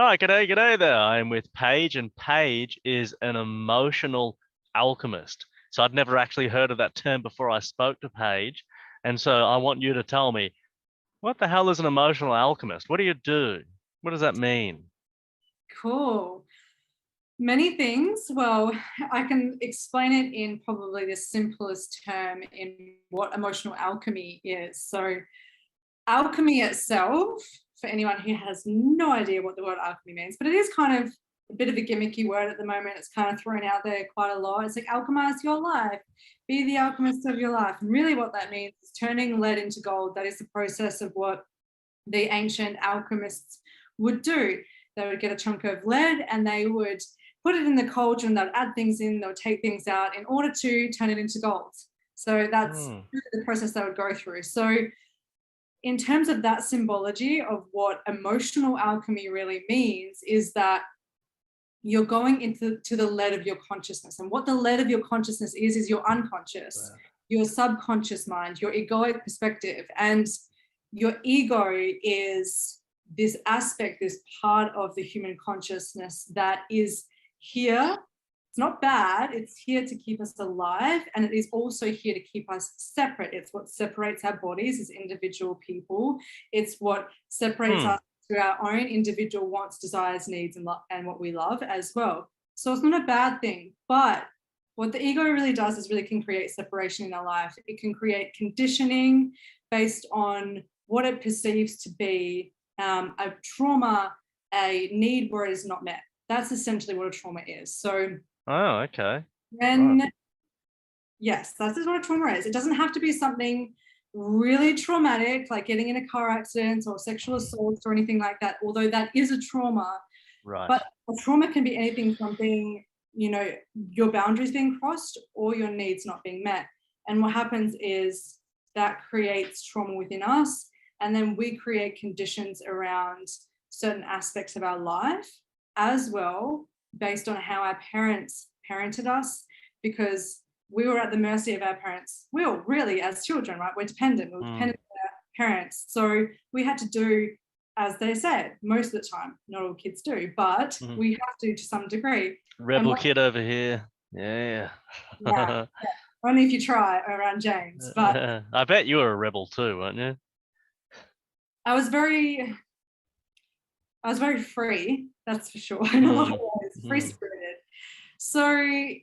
Hi, g'day there. I'm with Paige, and Paige is an emotional alchemist. So I'd never actually heard of that term before I spoke to Paige. And so I want you to tell me, what the hell is an emotional alchemist? What do you do? What does that mean? Cool. Many things. Well, I can explain it in probably the simplest term in what emotional alchemy is. So, alchemy itself, for anyone who has no idea what the word alchemy means, but it is kind of a bit of a gimmicky word at the moment. It's kind of thrown out there quite a lot. It's like alchemize your life, be the alchemist of your life. And really, what that means is turning lead into gold. That is the process of what the ancient alchemists would do. They would get a chunk of lead and they would put it in the cauldron, they'd add things in, they'll take things out in order to turn it into gold. So that's Hmm. the process they would go through. So in terms of that symbology of what emotional alchemy really means is that you're going into the lead of your consciousness. And what the lead of your consciousness is your unconscious, Right. your subconscious mind, your egoic perspective. And your ego is this aspect, this part of the human consciousness that is here. It's not bad, it's here to keep us alive, and it is also here to keep us separate. It's what separates our bodies as individual people. It's what separates Hmm. us through our own individual wants, desires, needs, and what we love as well. So it's not a bad thing, but what the ego really does is really can create separation in our life. It can create conditioning based on what it perceives to be a trauma, a need where it is not met. That's essentially what a trauma is. So Oh, okay. Right. when, yes, that's what a trauma is. It doesn't have to be something really traumatic, like getting in a car accident or sexual assault or anything like that, although that is a trauma. Right. But a trauma can be anything from being, your boundaries being crossed or your needs not being met. And what happens is that creates trauma within us. And then we create conditions around certain aspects of our life as well, based on how our parents parented us, because we were at the mercy of our parents. We were really, as children, right? We're dependent. We're Hmm. dependent on our parents. So we had to do as they said, most of the time. Not all kids do, but Hmm. we have to some degree. And Rebel what, kid over here. Yeah. yeah, only if you try around James. But I bet you were a rebel too, weren't you? I was very, I was very free. That's for sure. In a lot Hmm. of ways, free Hmm. spirited. So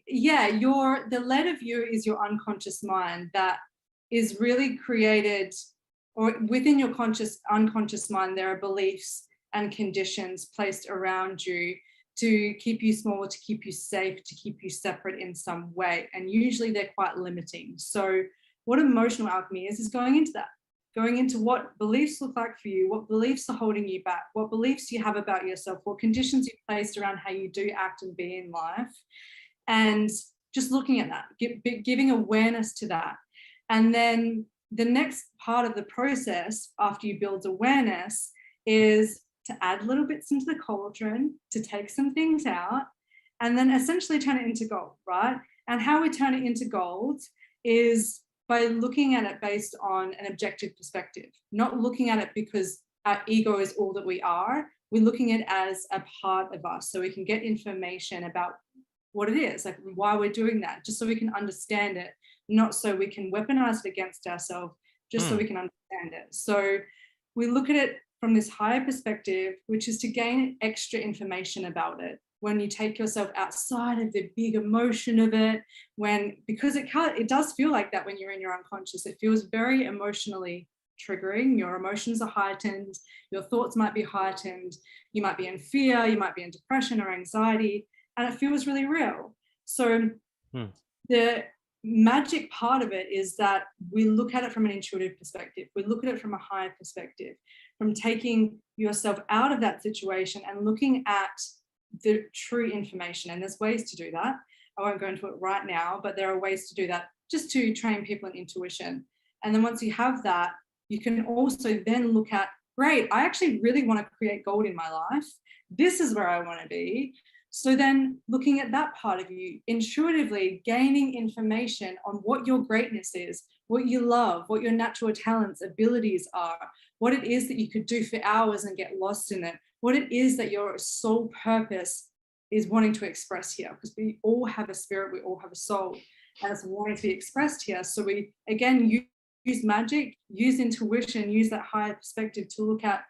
yeah, the lead of you is your unconscious mind that is really created, or within your unconscious mind, there are beliefs and conditions placed around you to keep you small, to keep you safe, to keep you separate in some way. And usually they're quite limiting. So what emotional alchemy is going into that, going into what beliefs look like for you, what beliefs are holding you back, what beliefs you have about yourself, what conditions you've placed around how you do act and be in life, and just looking at that, giving awareness to that. And then the next part of the process after you build awareness is to add little bits into the cauldron, to take some things out, and then essentially turn it into gold, right? And how we turn it into gold is by looking at it based on an objective perspective, not looking at it because our ego is all that we are. We're looking at it as a part of us so we can get information about what it is, like why we're doing that, just so we can understand it, not so we can weaponize it against ourselves, just so Hmm. we can understand it. So we look at it from this higher perspective, which is to gain extra information about it. When you take yourself outside of the big emotion of it, because it does feel like that when you're in your unconscious. It feels very emotionally triggering. Your emotions are heightened, your thoughts might be heightened, you might be in fear, you might be in depression or anxiety, and it feels really real. So Hmm. the magic part of it is that we look at it from an intuitive perspective. We look at it from a higher perspective, from taking yourself out of that situation and looking at the true information. And there's ways to do that. I won't go into it right now, but there are ways to do that just to train people in intuition. And then once you have that, you can also then look at, great, I actually really want to create gold in my life. This is where I want to be. So then looking at that part of you, intuitively gaining information on what your greatness is, what you love, what your natural talents, abilities are, what it is that you could do for hours and get lost in it, what it is that your soul purpose is wanting to express here, because we all have a spirit, we all have a soul, and it's wanting to be expressed here. So we, again, use magic, use intuition, use that higher perspective to look at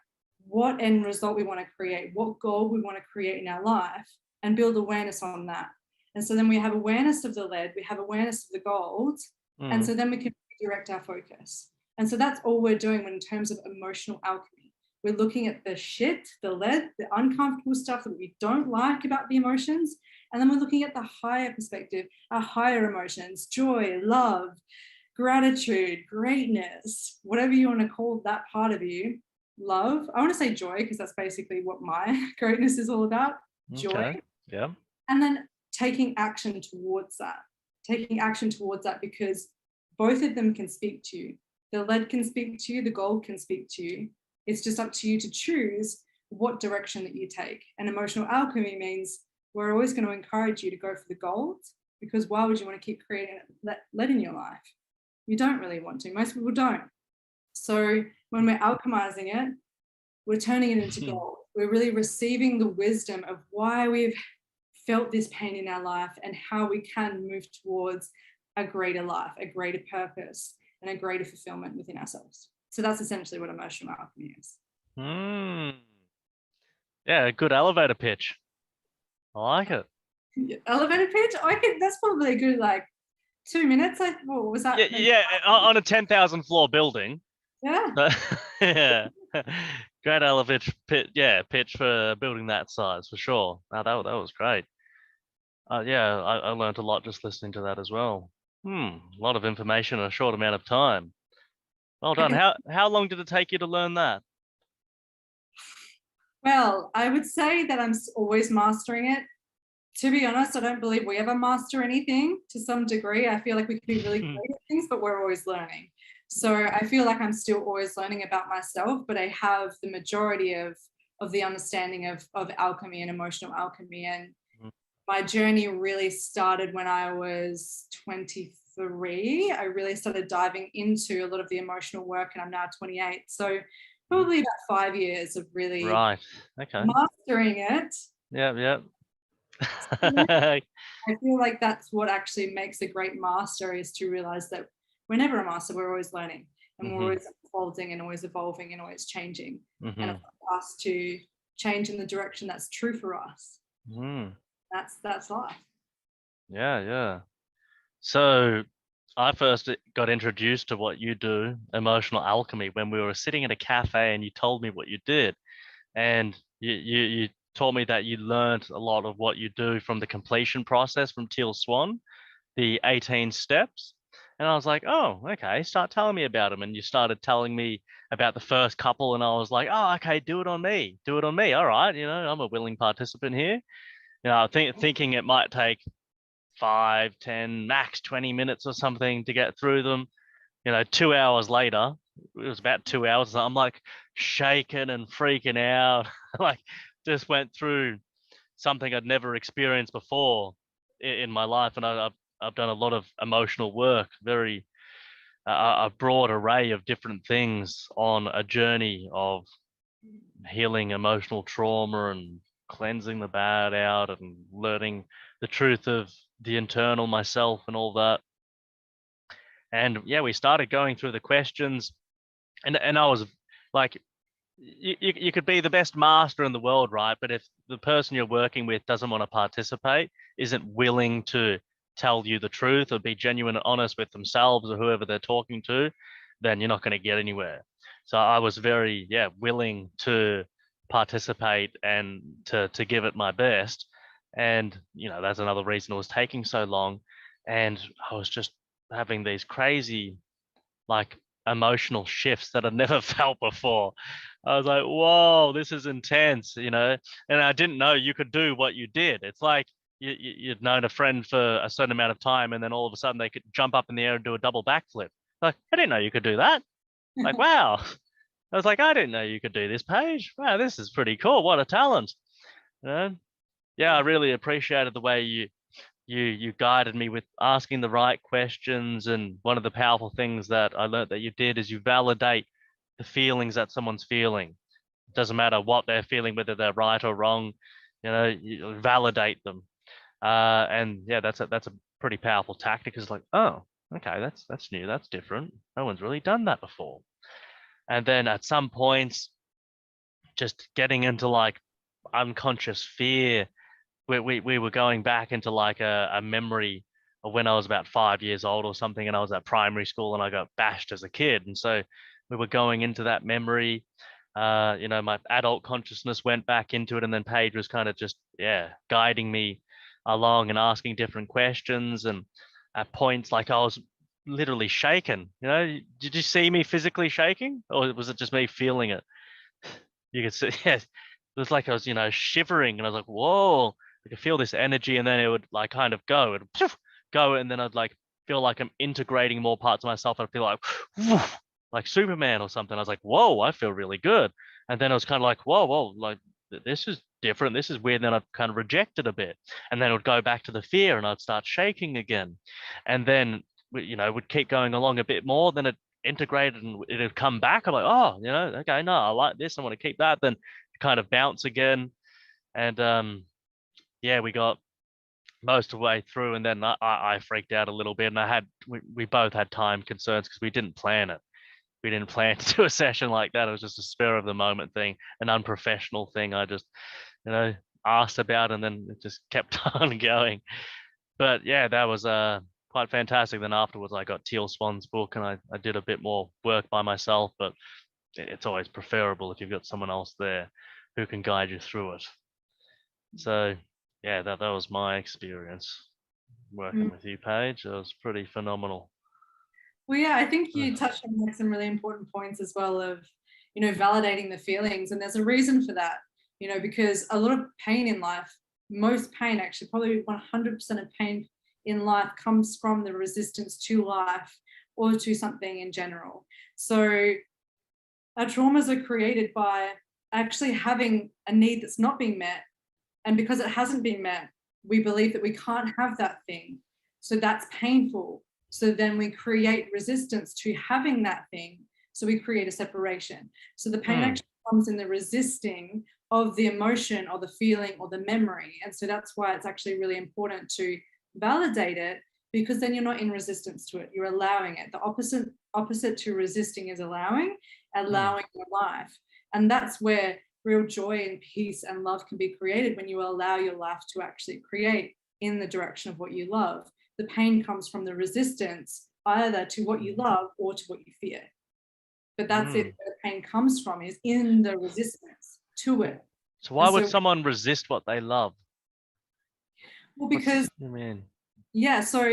what end result we want to create, what goal we want to create in our life, and build awareness on that. And so then we have awareness of the lead, we have awareness of the gold, and so then we can direct our focus. And so that's all we're doing in terms of emotional alchemy. We're looking at the shit, the lead, the uncomfortable stuff that we don't like about the emotions. And then we're looking at the higher perspective, our higher emotions, joy, love, gratitude, greatness, whatever you want to call that part of you. Love. I want to say joy because that's basically what my greatness is all about. Joy. Okay. Yeah. And then taking action towards that. Taking action towards that, because both of them can speak to you. The lead can speak to you, the gold can speak to you. It's just up to you to choose what direction that you take. And emotional alchemy means we're always going to encourage you to go for the gold, because why would you want to keep creating lead in your life? You don't really want to. Most people don't. So when we're alchemizing it, we're turning it into gold. We're really receiving the wisdom of why we've felt this pain in our life and how we can move towards a greater life, a greater purpose, and a greater fulfillment within ourselves. So that's essentially what emotional alchemy is. Yeah, a good elevator pitch. I like it. Elevator pitch? That's probably a good 2 minutes. What was that? Yeah, on a 10,000 floor building. Yeah. Yeah. Great elevator pitch. Yeah, pitch for a building that size for sure. That was great. Yeah, I learned a lot just listening to that as well. A lot of information in a short amount of time. Well done. How long did it take you to learn that? Well, I would say that I'm always mastering it. To be honest, I don't believe we ever master anything to some degree. I feel like we can be really great at things, but we're always learning. So I feel like I'm still always learning about myself, but I have the majority of the understanding of alchemy and emotional alchemy. And my journey really started when I was 23. I really started diving into a lot of the emotional work, and I'm now 28. So probably about 5 years of really mastering it. Yeah. I feel like that's what actually makes a great master, is to realize that we're never a master, we're always learning, and we're always unfolding and always evolving and always changing. And it's for us to change in the direction that's true for us. That's life. Yeah. So I first got introduced to what you do, emotional alchemy, when we were sitting at a cafe and you told me what you did. And you told me that you learned a lot of what you do from the completion process from Teal Swan, the 18 steps. And I was like, oh, okay, start telling me about them. And you started telling me about the first couple, and I was like, oh, okay, do it on me. All right, I'm a willing participant here. Thinking it might take 5, 10, max 20 minutes or something to get through them. 2 hours later, it was about 2 hours, I'm like shaking and freaking out. Like, just went through something I'd never experienced before in my life. And I've done a lot of emotional work, very a broad array of different things on a journey of healing emotional trauma and cleansing the bad out and learning the truth of the internal myself and all that. And yeah, we started going through the questions, and I was like, you could be the best master in the world, right? But if the person you're working with doesn't want to participate, isn't willing to tell you the truth or be genuine and honest with themselves or whoever they're talking to, then you're not going to get anywhere. So I was very, willing to participate and to give it my best. And, that's another reason it was taking so long. And I was just having these crazy, emotional shifts that I'd never felt before. I was like, whoa, this is intense, and I didn't know you could do what you did. It's like you'd known a friend for a certain amount of time, and then all of a sudden they could jump up in the air and do a double backflip. Like, I didn't know you could do that. Like, wow. I was like, I didn't know you could do this, Paige. Wow, this is pretty cool. What a talent. Yeah, I really appreciated the way you guided me with asking the right questions. And one of the powerful things that I learned that you did is you validate the feelings that someone's feeling. It doesn't matter what they're feeling, whether they're right or wrong, you validate them. And yeah, that's a pretty powerful tactic. It's like, oh, okay, that's new, that's different. No one's really done that before. And then at some points, just getting into like unconscious fear. We were going back into like a memory of when I was about 5 years old or something, and I was at primary school and I got bashed as a kid. And so we were going into that memory. My adult consciousness went back into it, and then Paige was kind of just, yeah, guiding me along and asking different questions. And at points, like I was literally shaken. Did you see me physically shaking, or was it just me feeling it? You could see, yeah, it was like I was, shivering, and I was like, whoa, I could feel this energy, and then it would like kind of go, and go, and then I'd like feel like I'm integrating more parts of myself. I'd feel like, woof, like Superman or something. I was like, whoa, I feel really good. And then I was kind of like, whoa, like this is different. This is weird. And then I'd kind of reject it a bit, and then it would go back to the fear, and I'd start shaking again, and then would keep going along a bit more. Then it integrated and it'd come back. I'm like, oh, okay, no, I like this. I want to keep that. Then kind of bounce again. And yeah, we got most of the way through, and then I freaked out a little bit, and we both had time concerns because we didn't plan it. We didn't plan to do a session like that. It was just a spur of the moment thing, an unprofessional thing. I just, asked about, and then it just kept on going. But yeah, that was quite fantastic. Then afterwards, I got Teal Swan's book, and I did a bit more work by myself. But it's always preferable if you've got someone else there who can guide you through it. So yeah, that was my experience working with you, Paige. It was pretty phenomenal. Well, yeah, I think you touched on like some really important points as well of, validating the feelings. And there's a reason for that, because a lot of pain in life, most pain, actually, probably 100% of pain in life comes from the resistance to life or to something in general. So our traumas are created by actually having a need that's not being met. And because it hasn't been met, we believe that we can't have that thing. So that's painful. So then we create resistance to having that thing. So we create a separation. So the pain actually comes in the resisting of the emotion or the feeling or the memory. And so that's why it's actually really important to validate it, because then you're not in resistance to it. You're allowing it. The opposite to resisting is allowing your life. And that's where real joy and peace and love can be created, when you allow your life to actually create in the direction of what you love. The pain comes from the resistance either to what you love or to what you fear. But that's it, where the pain comes from, is in the resistance to it. So why would someone resist what they love? Well, because yeah, so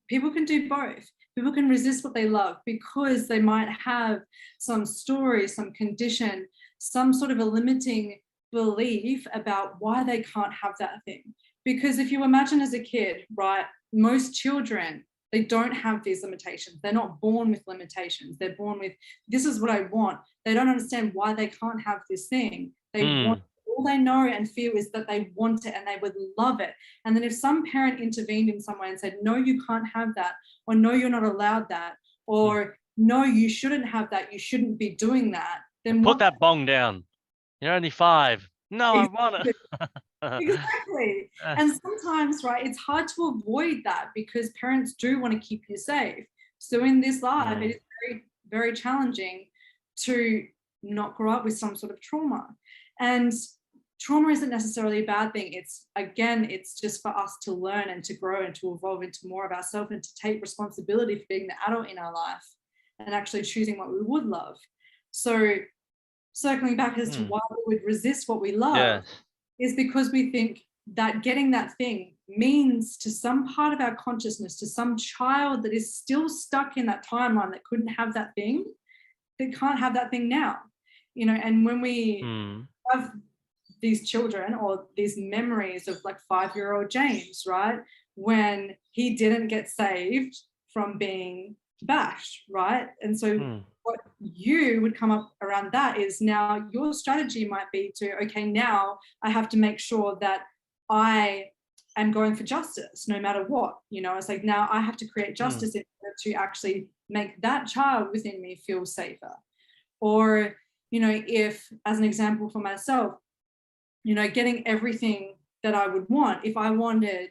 people can do both. People can resist what they love because they might have some story, some condition, some sort of a limiting belief about why they can't have that thing. Because if you imagine as a kid, right, most children, they don't have these limitations. They're not born with limitations. They're born with, this is what I want. They don't understand why they can't have this thing. They want, all they know and feel is that they want it and they would love it. And then if some parent intervened in some way and said, no, you can't have that, or no, you're not allowed that, or no, you shouldn't have that, you shouldn't be doing that, then put that bong down. You're only 5. No, I want it. Exactly. And sometimes, right, it's hard to avoid that because parents do want to keep you safe. So in this life, it is very, very challenging to not grow up with some sort of trauma. And trauma isn't necessarily a bad thing. It's, again, it's just for us to learn and to grow and to evolve into more of ourselves and to take responsibility for being the adult in our life and actually choosing what we would love. So circling back as to why we would resist what we love is because we think that getting that thing means to some part of our consciousness, to some child that is still stuck in that timeline that couldn't have that thing, that can't have that thing now. And when we have these children or these memories of like 5-year-old James, right, when he didn't get saved from being bashed, right? And so what you would come up around that is, now your strategy might be to, okay, now I have to make sure that I am going for justice no matter what. It's like, now I have to create justice in order to actually make that child within me feel safer. Or you know, if, as an example for myself, you know, getting everything that I would want, if I wanted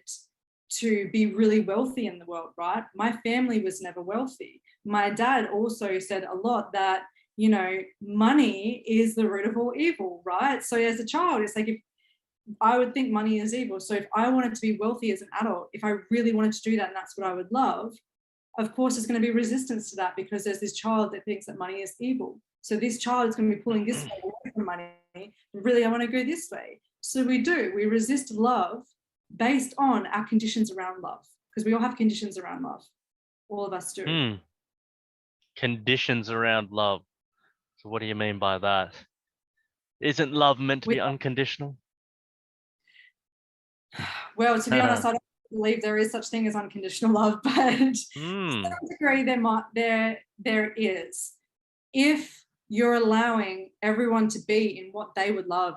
to be really wealthy in the world, right? My family was never wealthy. My dad also said a lot that, you know, money is the root of all evil, right? So as a child, it's like, if I would think money is evil. So if I wanted to be wealthy as an adult, if I really wanted to do that and that's what I would love, of course there's going to be resistance to that, because there's this child that thinks that money is evil. So this child is going to be pulling this way away from money. Really, I want to go this way. So we resist love based on our conditions around love, because we all have conditions around love. All of us do. Conditions around love. So what do you mean by that? Isn't love meant to be unconditional? Well, to be honest, I don't believe there is such thing as unconditional love, but to some degree there is. If you're allowing everyone to be in what they would love,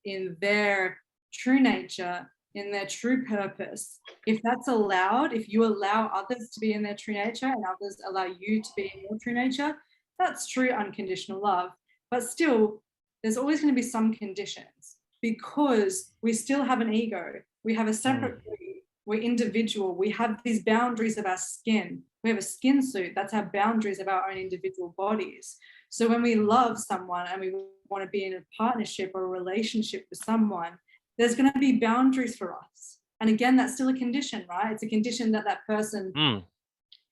in their true nature, in their true purpose, if that's allowed, if you allow others to be in their true nature and others allow you to be in your true nature, that's true unconditional love. But still, there's always going to be some conditions, because we still have an ego. We have a separate body. We're individual. We have these boundaries of our skin. We have a skin suit. That's our boundaries of our own individual bodies. So when we love someone and we want to be in a partnership or a relationship with someone, there's going to be boundaries for us. And again, that's still a condition, right? It's a condition that person,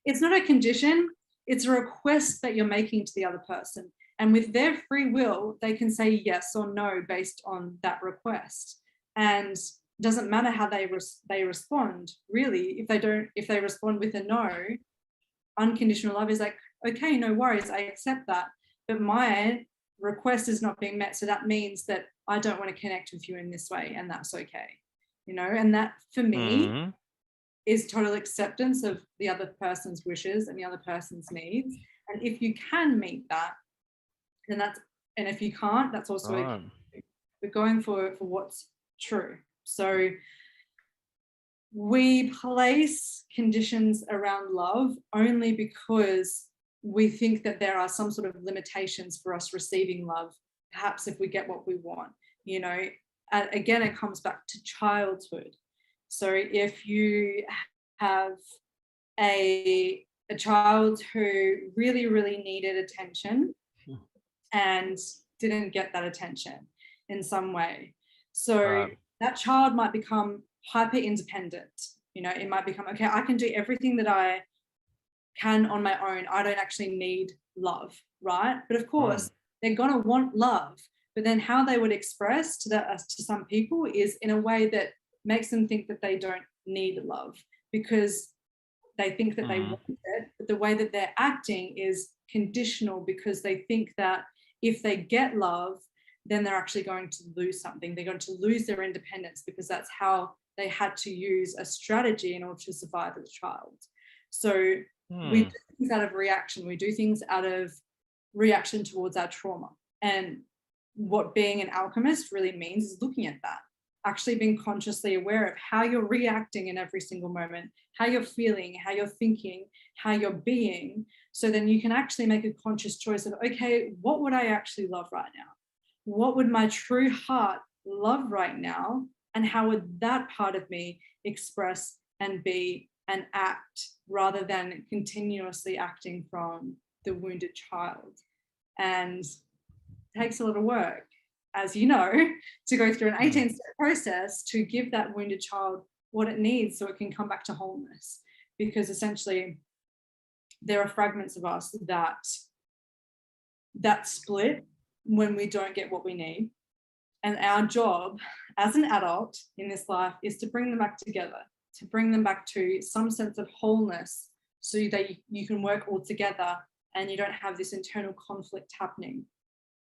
it's not a condition, it's a request that you're making to the other person. And with their free will, they can say yes or no based on that request. And it doesn't matter how they respond, really. If they respond with a no, unconditional love is like, okay, no worries, I accept that. But my request is not being met. So that means that I don't want to connect with you in this way, and that's okay. You know, and that for me is total acceptance of the other person's wishes and the other person's needs. And if you can meet that, then and if you can't, that's also okay. We're going for what's true. So we place conditions around love only because we think that there are some sort of limitations for us receiving love, perhaps if we get what we want. You know, again, it comes back to childhood. So if you have a child who really, really needed attention and didn't get that attention in some way, so that child might become hyper independent. You know, it might become, okay, I can do everything that I can on my own. I don't actually need love, right? But of course, they're gonna want love. But then how they would express to some people is in a way that makes them think that they don't need love, because they think that they want it. But the way that they're acting is conditional, because they think that if they get love, then they're actually going to lose something. They're going to lose their independence, because that's how they had to use a strategy in order to survive as a child. So we do things out of reaction. We do things out of reaction towards our trauma. And what being an alchemist really means is looking at that, actually being consciously aware of how you're reacting in every single moment, how you're feeling, how you're thinking, how you're being. So then you can actually make a conscious choice of, okay, what would I actually love right now? What would my true heart love right now? And how would that part of me express and be and act, rather than continuously acting from the wounded child? And it takes a lot of work, as you know, to go through an 18-step process to give that wounded child what it needs so it can come back to wholeness. Because essentially there are fragments of us that split when we don't get what we need. And our job as an adult in this life is to bring them back together, to bring them back to some sense of wholeness, so that you can work all together and you don't have this internal conflict happening.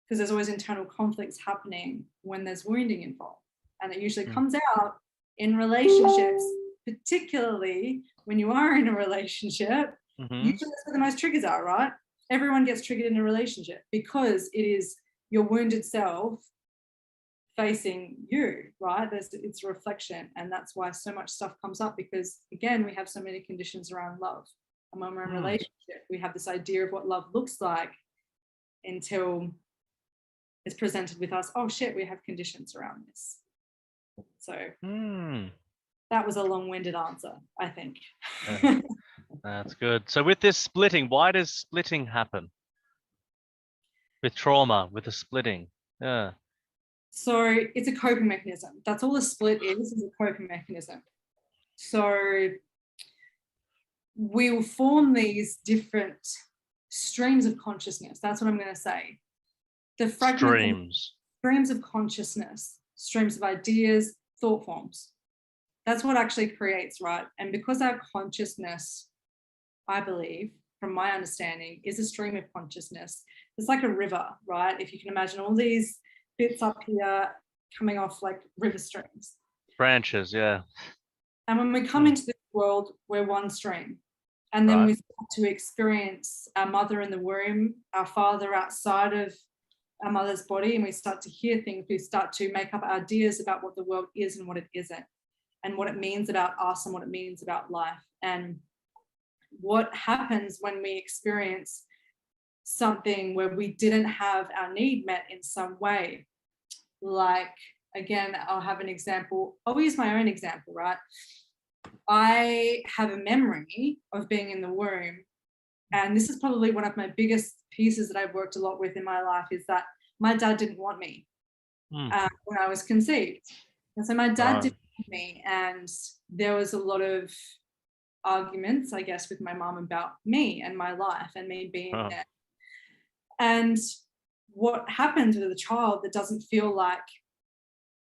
Because there's always internal conflicts happening when there's wounding involved. And it usually comes out in relationships, particularly when you are in a relationship. Usually that's where the most triggers are, right? Everyone gets triggered in a relationship, because it is your wounded self facing you, right? It's a reflection. And that's why so much stuff comes up, because again, we have so many conditions around love. And when we're in a relationship, we have this idea of what love looks like until is presented with us, oh shit, we have conditions around this. So that was a long-winded answer, I think. Yeah, that's good. So with this splitting, why does splitting happen? With trauma, with the splitting. Yeah. So it's a coping mechanism. That's all a split is a coping mechanism. So we will form these different streams of consciousness. That's what I'm going to say. The Streams. Streams of consciousness, streams of ideas, thought forms. That's what actually creates, right? And because our consciousness, I believe, from my understanding, is a stream of consciousness, it's like a river, right? If you can imagine all these bits up here coming off like river streams. Branches, yeah. And when we come into this world, we're one stream. And then we start to experience our mother in the womb, our father outside of our mother's body, and we start to hear things. We start to make up ideas about what the world is and what it isn't, and what it means about us and what it means about life. And what happens when we experience something where we didn't have our need met in some way. Like, again, I'll have an example. I'll use my own example, right? I have a memory of being in the womb, and this is probably one of my biggest pieces that I've worked a lot with in my life, is that my dad didn't want me when I was conceived. And so my dad didn't want me, and there was a lot of arguments, I guess, with my mom about me and my life and me being there. And what happens with a child that doesn't feel like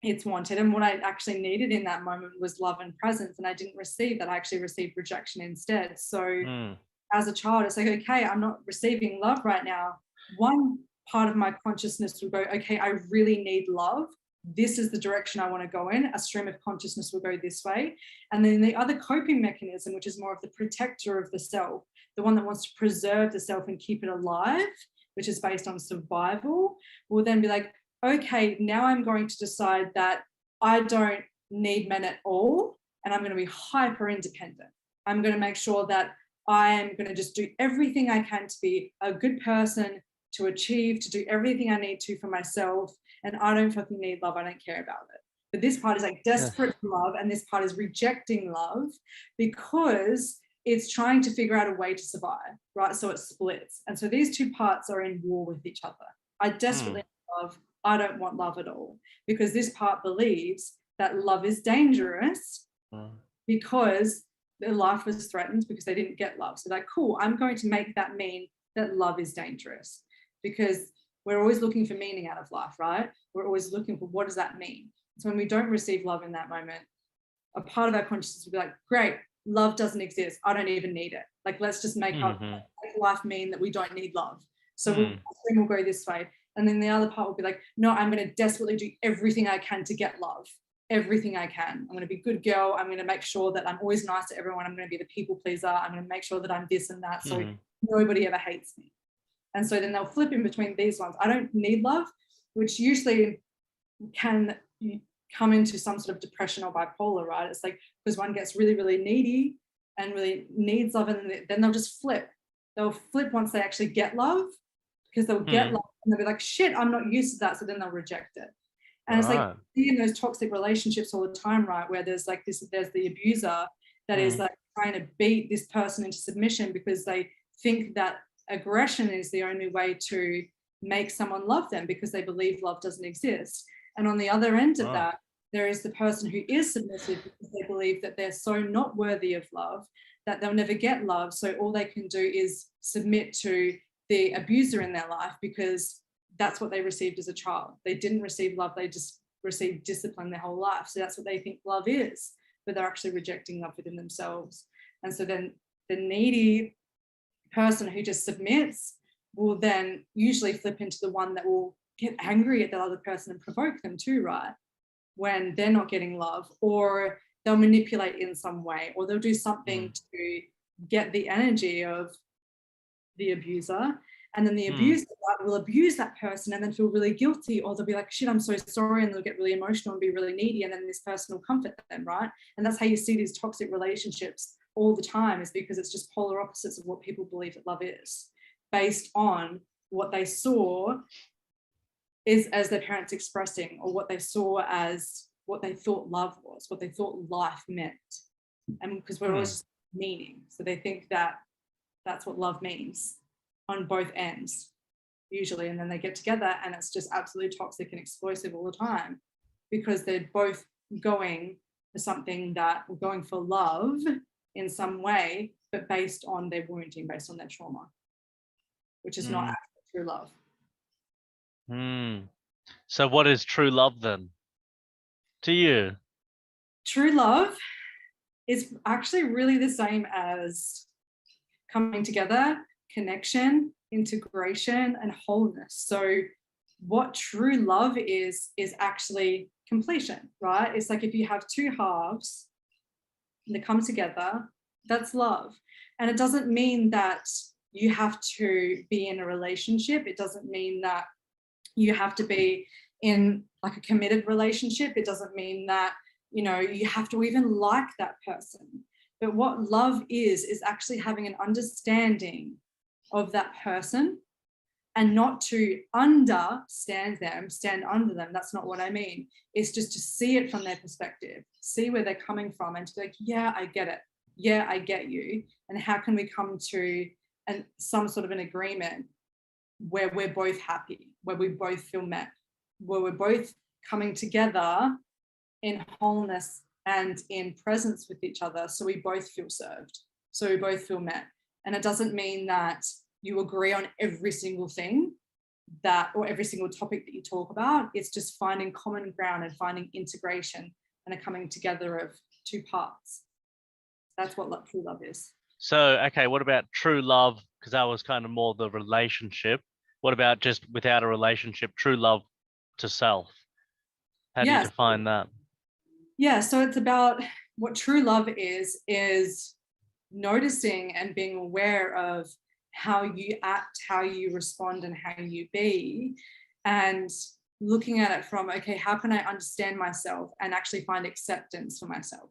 it's wanted, and what I actually needed in that moment was love and presence, and I didn't receive that. I actually received rejection instead. So as a child, it's like, okay, I'm not receiving love right now. One part of my consciousness will go, okay, I really need love. This is the direction I want to go in. A stream of consciousness will go this way. And then the other coping mechanism, which is more of the protector of the self, the one that wants to preserve the self and keep it alive, which is based on survival, will then be like, okay, now I'm going to decide that I don't need men at all, and I'm going to be hyper independent. I'm going to make sure that I am going to just do everything I can to be a good person, to achieve, to do everything I need to for myself, and I don't fucking need love. I don't care about it. But this part is like desperate for love, and this part is rejecting love because it's trying to figure out a way to survive, right? So it splits. And so these two parts are in war with each other. I desperately need love. I don't want love at all, because this part believes that love is dangerous because their life was threatened because they didn't get love. So they're cool. I'm going to make that mean that love is dangerous, because we're always looking for meaning out of life, right? We're always looking for, what does that mean? So when we don't receive love in that moment, a part of our consciousness will be like, great, love doesn't exist. I don't even need it. Like, let's just make up life mean that we don't need love. So we'll go this way. And then the other part will be like, no, I'm going to desperately do everything I can to get love. Everything I can. I'm going to be a good girl. I'm going to make sure that I'm always nice to everyone. I'm going to be the people pleaser. I'm going to make sure that I'm this and that. So nobody ever hates me. And so then they'll flip in between these ones. I don't need love, which usually can come into some sort of depression or bipolar, right? It's like, because one gets really, really needy and really needs love, and then they'll just flip. They'll flip once they actually get love, because they'll get love and they'll be like, shit, I'm not used to that. So then they'll reject it. And it's like, in those toxic relationships all the time, right? Where there's like this, there's the abuser that is like trying to beat this person into submission because they think that aggression is the only way to make someone love them, because they believe love doesn't exist. And on the other end of that, there is the person who is submissive because they believe that they're so not worthy of love that they'll never get love. So all they can do is submit to the abuser in their life, because that's what they received as a child. They didn't receive love. They just received discipline their whole life. So that's what they think love is, but they're actually rejecting love within themselves. And so then the needy person who just submits will then usually flip into the one that will get angry at that other person and provoke them too, right? When they're not getting love, or they'll manipulate in some way, or they'll do something to get the energy of the abuser. And then the abuser will abuse that person and then feel really guilty, or they'll be like, shit, I'm so sorry, and they'll get really emotional and be really needy, and then this person will comfort them, right? And that's how you see these toxic relationships all the time, is because it's just polar opposites of what people believe that love is, based on what they saw is as their parents expressing, or what they saw as what they thought love was, what they thought life meant. And because we're always just meaning. So they think that that's what love means on both ends, usually. And then they get together and it's just absolutely toxic and explosive all the time, because they're both going for something that, or going for love in some way, but based on their wounding, based on their trauma, which is not actually true love. So what is true love then to you? True love is actually really the same as coming together, connection, integration, and wholeness. So what true love is actually completion, right? It's like if you have two halves and they come together, that's love. And it doesn't mean that you have to be in a relationship. It doesn't mean that you have to be in like a committed relationship. It doesn't mean that, you know, you have to even like that person. But what love is actually having an understanding of that person, and not to understand them, stand under them. That's not what I mean. It's just to see it from their perspective, see where they're coming from, and to be like, yeah, I get it. Yeah, I get you. And how can we come to some sort of an agreement where we're both happy, where we both feel met, where we're both coming together in wholeness and in presence with each other, so we both feel served, so we both feel met. And it doesn't mean that you agree on every single thing that, or every single topic that you talk about. It's just finding common ground and finding integration and a coming together of two parts. That's what true love is. So, okay, what about true love? Because that was kind of more the relationship. What about just without a relationship, true love to self? How do you define that? Yeah, so it's about what true love is noticing and being aware of how you act, how you respond, and how you be, and looking at it from, okay, how can I understand myself and actually find acceptance for myself?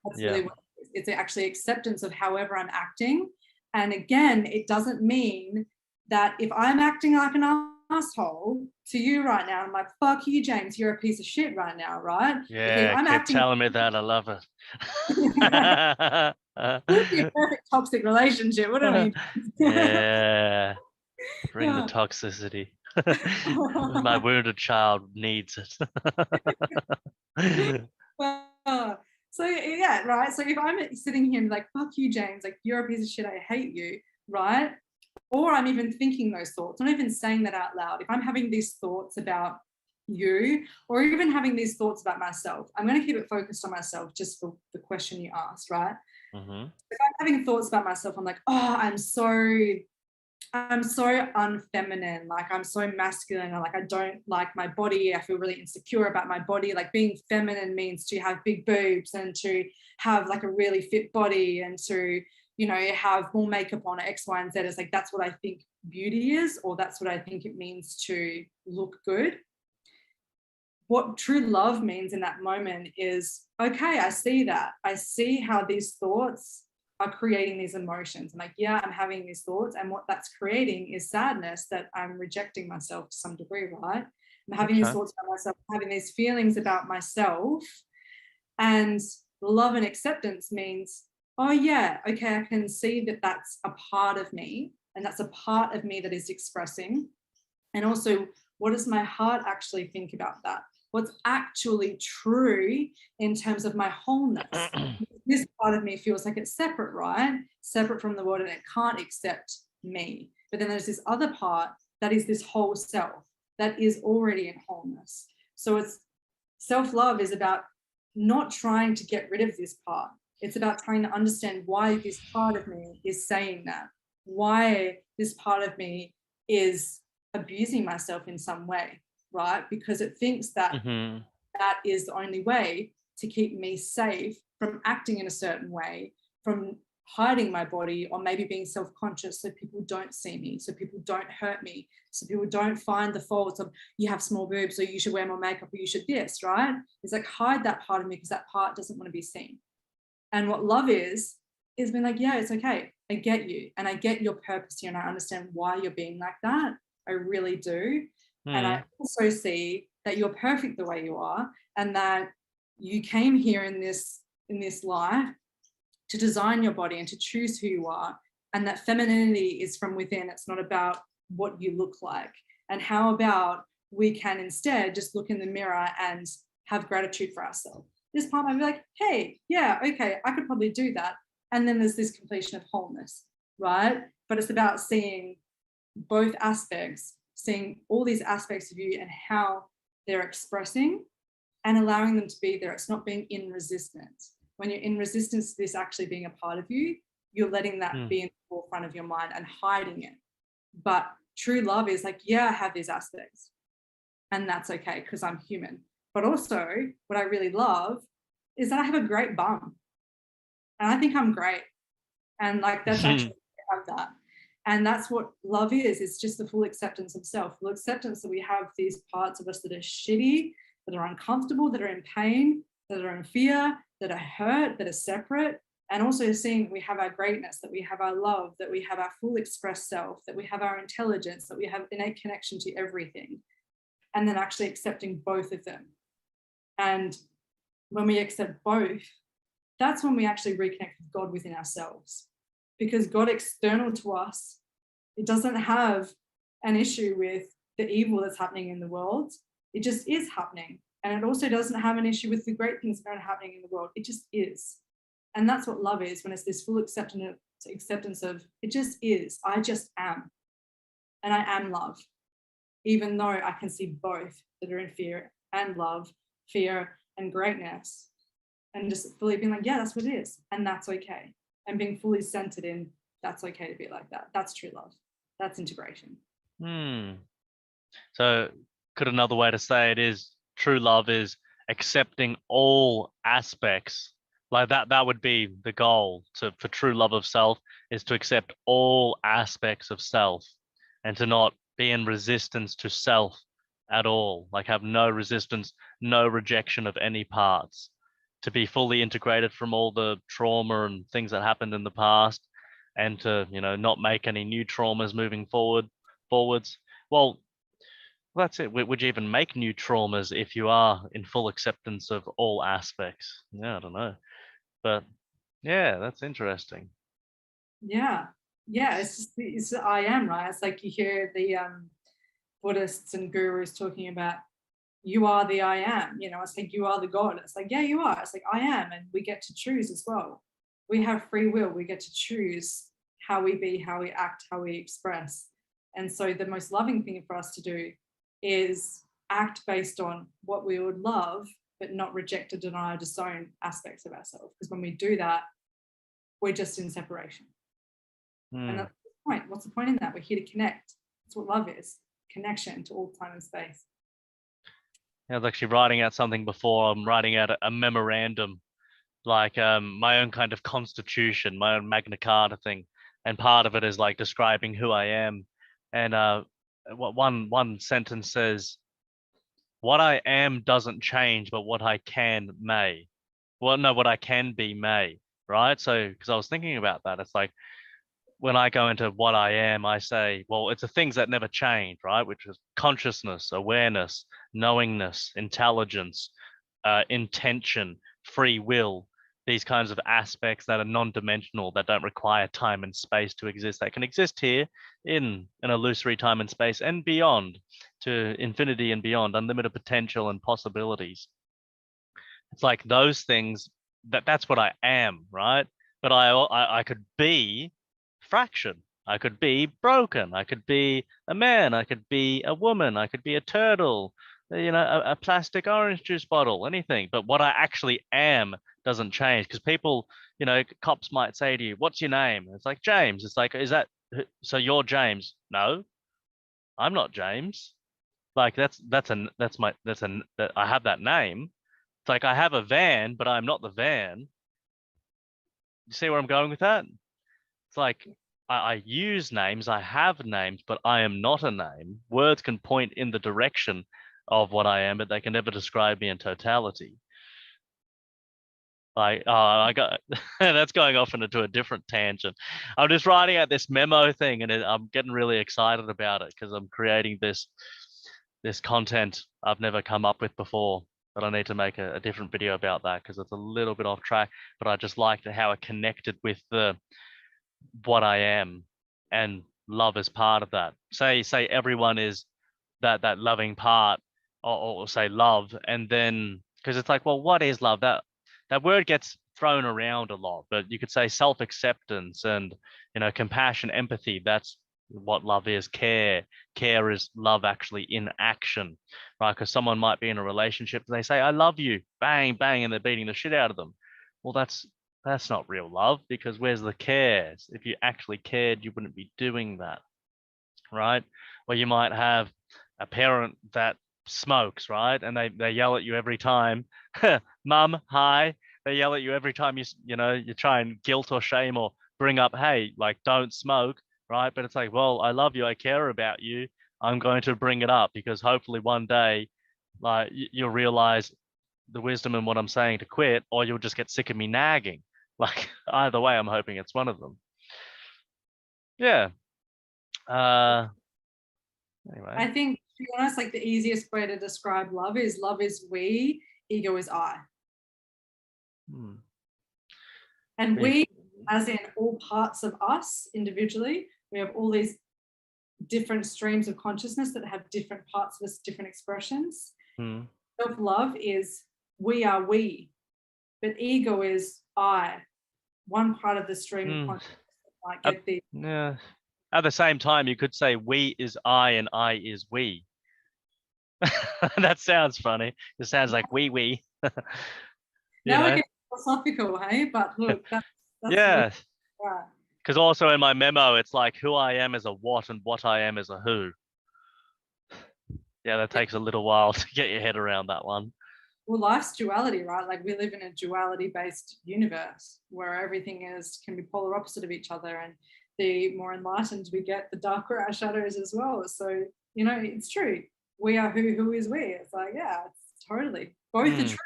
That's really what it is. It's actually acceptance of however I'm acting. And again, it doesn't mean that if I'm acting like an asshole to you right now, I'm like, fuck you, James, you're a piece of shit right now, right? Yeah, I'm keep acting telling me that. I love it. would be a perfect toxic relationship, wouldn't we? Yeah, bring the toxicity. My wounded child needs it. Well, so yeah, right. So if I'm sitting here and like, fuck you, James, like you're a piece of shit, I hate you, right? Or I'm even thinking those thoughts, not even saying that out loud. If I'm having these thoughts about you, or even having these thoughts about myself, I'm going to keep it focused on myself just for the question you asked, right? Mm-hmm. If I'm having thoughts about myself, I'm like, oh, I'm so unfeminine, like I'm so masculine, or like I don't like my body, I feel really insecure about my body. Like being feminine means to have big boobs and to have like a really fit body and to, you know, have more makeup on, X, Y, and Z. It's like, that's what I think beauty is, or that's what I think it means to look good. What true love means in that moment is, okay, I see that. I see how these thoughts are creating these emotions. I'm like, yeah, I'm having these thoughts. And what that's creating is sadness, that I'm rejecting myself to some degree, right? I'm having these thoughts about myself, having these feelings about myself. And love and acceptance means, oh yeah, okay, I can see that that's a part of me, and that's a part of me that is expressing. And also, what does my heart actually think about that? What's actually true in terms of my wholeness? This part of me feels like it's separate, right? Separate from the world, and it can't accept me. But then there's this other part that is this whole self that is already in wholeness. So it's self-love is about not trying to get rid of this part. It's about trying to understand why this part of me is saying that, why this part of me is abusing myself in some way, right? Because it thinks that that is the only way to keep me safe from acting in a certain way, from hiding my body, or maybe being self-conscious so people don't see me, so people don't hurt me, so people don't find the faults of, you have small boobs, or you should wear more makeup, or you should this, right? It's like, hide that part of me because that part doesn't want to be seen. And what love is being like, yeah, it's okay. I get you, and I get your purpose here, and I understand why you're being like that. I really do. And I also see that you're perfect the way you are, and that you came here in this life to design your body and to choose who you are, and that femininity is from within. It's not about what you look like. And how about we can instead just look in the mirror and have gratitude for ourselves. This part might be like, hey, yeah, okay, I could probably do that. And then there's this completion of wholeness, right? But it's about seeing both aspects, seeing all these aspects of you and how they're expressing and allowing them to be there. It's not being in resistance. When you're in resistance to this actually being a part of you, you're letting that be in the forefront of your mind and hiding it. But true love is like, yeah, I have these aspects, and that's okay because I'm human. But also what I really love is that I have a great bum, and I think I'm great. And like, that's actually, I have that. And that's what love is. It's just the full acceptance of self, full acceptance that we have these parts of us that are shitty, that are uncomfortable, that are in pain, that are in fear, that are hurt, that are separate. And also seeing we have our greatness, that we have our love, that we have our full expressed self, that we have our intelligence, that we have innate connection to everything. And then actually accepting both of them. And when we accept both, that's when we actually reconnect with God within ourselves. Because God external to us, it doesn't have an issue with the evil that's happening in the world. It just is happening. And it also doesn't have an issue with the great things that are happening in the world. It just is. And that's what love is, when it's this full acceptance of it just is. I just am. And I am love. Even though I can see both that are in fear and love, fear and greatness. And just fully being like, yeah, that's what it is. And that's okay. And being fully centered in, that's okay to be like that. That's true love. That's integration. So could another way to say it is true love is accepting all aspects. Like that would be the goal for true love of self, is to accept all aspects of self and to not be in resistance to self at all. Like have no resistance, no rejection of any parts, to be fully integrated from all the trauma and things that happened in the past, and to, not make any new traumas moving forwards. Well, that's it. Would you even make new traumas if you are in full acceptance of all aspects? Yeah, I don't know. But yeah, that's interesting. Yeah. It's I am, right? It's like you hear the Buddhists and gurus talking about, you are the I am, it's like, you are the God. It's like, yeah, you are. It's like, I am. And we get to choose as well. We have free will. We get to choose how we be, how we act, how we express. And so the most loving thing for us to do is act based on what we would love, but not reject or deny or disown aspects of ourselves. Because when we do that, we're just in separation. And that's the point. What's the point in that? We're here to connect. That's what love is. Connection to all time and space. I was actually writing out something before. I'm writing out a memorandum, like my own kind of constitution, my own Magna Carta thing. And part of it is like describing who I am. And one sentence says, what I am doesn't change, but what I can may. Well, no, what I can be may, right? So, because I was thinking about that, it's like when I go into what I am, I say, well, it's the things that never change, right? Which is consciousness, awareness, knowingness, intelligence, intention, free will, these kinds of aspects that are non-dimensional, that don't require time and space to exist, that can exist here in an illusory time and space and beyond, to infinity and beyond, unlimited potential and possibilities. It's like those things, that's what I am, right? But I could be fraction. I could be broken. I could be a man. I could be a woman. I could be a turtle, a plastic orange juice bottle, anything. But what I actually am doesn't change, because people, cops might say to you, what's your name? It's like, James. It's like, is that, so you're James? No, I'm not James. Like I have that name. It's like I have a van, but I'm not the van. You see where I'm going with that? It's like I use names, I have names, but I am not a name. Words can point in the direction of what I am, but they can never describe me in totality. Like, I got that's going off into a different tangent. I'm just writing out this memo thing, and I'm getting really excited about it because I'm creating this this content I've never come up with before, but I need to make a different video about that because it's a little bit off track. But I just liked how it connected with the what I am, and love is part of that. Say everyone is that loving part, or say love, and then because it's like, well, what is love? That word gets thrown around a lot, but you could say self-acceptance and compassion, empathy. That's what love is. Care is love actually in action, right? Because someone might be in a relationship and they say I love you, bang bang, and they're beating the shit out of them. Well, that's not real love, because where's the care? If you actually cared, you wouldn't be doing that, right? Or you might have a parent that smokes, right? And they yell at you every time, mum, hi. They yell at you every time you try and guilt or shame or bring up, hey, like, don't smoke, right? But it's like, well, I love you, I care about you. I'm going to bring it up because hopefully one day, like, you'll realize the wisdom in what I'm saying to quit, or you'll just get sick of me nagging. Like, either way, I'm hoping it's one of them. Yeah. Anyway. I think, to be honest, like the easiest way to describe love is we, ego is I. And we, as in all parts of us individually, we have all these different streams of consciousness that have different parts of us, different expressions. Self-love is we are we, but ego is I, one part of the stream of consciousness that might get the. Yeah. At the same time, you could say we is I and I is we. That sounds funny. It sounds like we. Now we're getting philosophical, hey? But look, that's yeah. Right. Because also in my memo, it's like who I am is a what and what I am is a who. Yeah, that takes a little while to get your head around that one. Well, life's duality, right? Like we live in a duality-based universe where everything can be polar opposite of each other, and the more enlightened we get, the darker our shadows as well. So, it's true. We are who is we. It's like, yeah, it's totally. Both are true.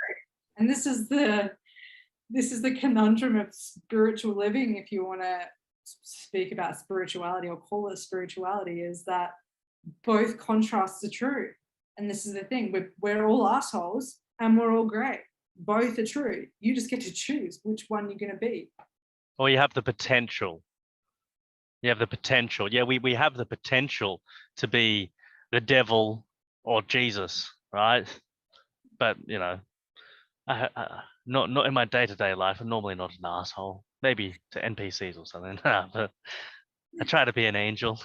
And this is the conundrum of spiritual living, if you want to speak about spirituality or call it spirituality, is that both contrasts are true. And this is the thing, we're all assholes and we're all great. Both are true. You just get to choose which one you're going to be. Or you have the potential. You have the potential. Yeah, we have the potential to be the devil or Jesus, right? But, not in my day-to-day life. I'm normally not an asshole. Maybe to NPCs or something. But I try to be an angel.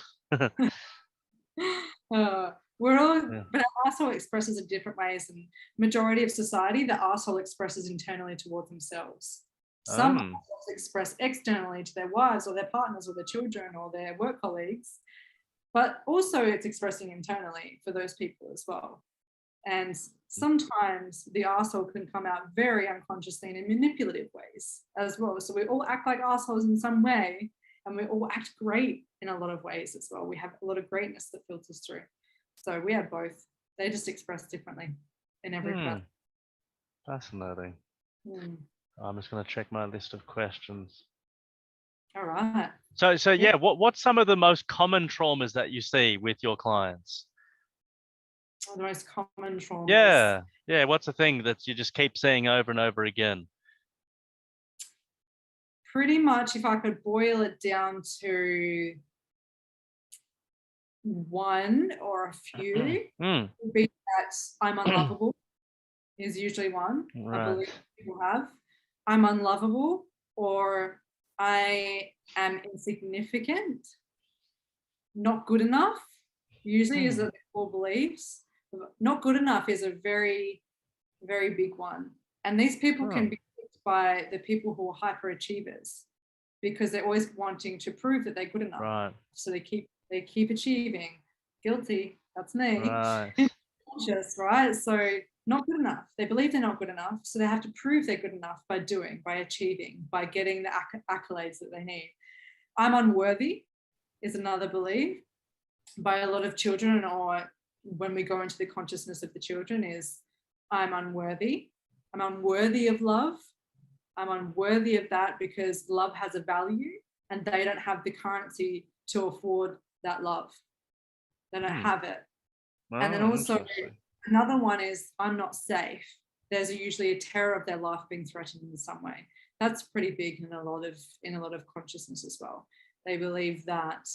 We're all, but our asshole expresses in different ways, and majority of society, the asshole expresses internally towards themselves. Some express externally to their wives or their partners or their children or their work colleagues, but also it's expressing internally for those people as well. And sometimes the arsehole can come out very unconsciously and in manipulative ways as well. So we all act like assholes in some way, and we all act great in a lot of ways as well. We have a lot of greatness that filters through. So we have both. They just express differently in every person. Fascinating. I'm just going to check my list of questions. All right. So yeah, what's some of the most common traumas that you see with your clients? The most common traumas. Yeah. What's the thing that you just keep seeing over and over again? Pretty much, if I could boil it down to one or a few, would be that I'm unlovable is usually one. Right. I believe people have. I'm unlovable, or I am insignificant, not good enough, usually is the core beliefs. Not good enough is a very, very big one. And these people can be picked by the people who are hyperachievers, because they're always wanting to prove that they're good enough. Right. So they keep achieving. Guilty, that's me. Right. Conscious, right? So not good enough. They believe they're not good enough, so they have to prove they're good enough by doing, by achieving, by getting the accolades that they need. I'm unworthy is another belief by a lot of children, or when we go into the consciousness of the children, is I'm unworthy. I'm unworthy of love. I'm unworthy of that because love has a value and they don't have the currency to afford that love. They don't have it. And then Oh, also interesting. another one is I'm not safe. There's usually a terror of their life being threatened in some way. That's pretty big in a lot of consciousness as well. They believe that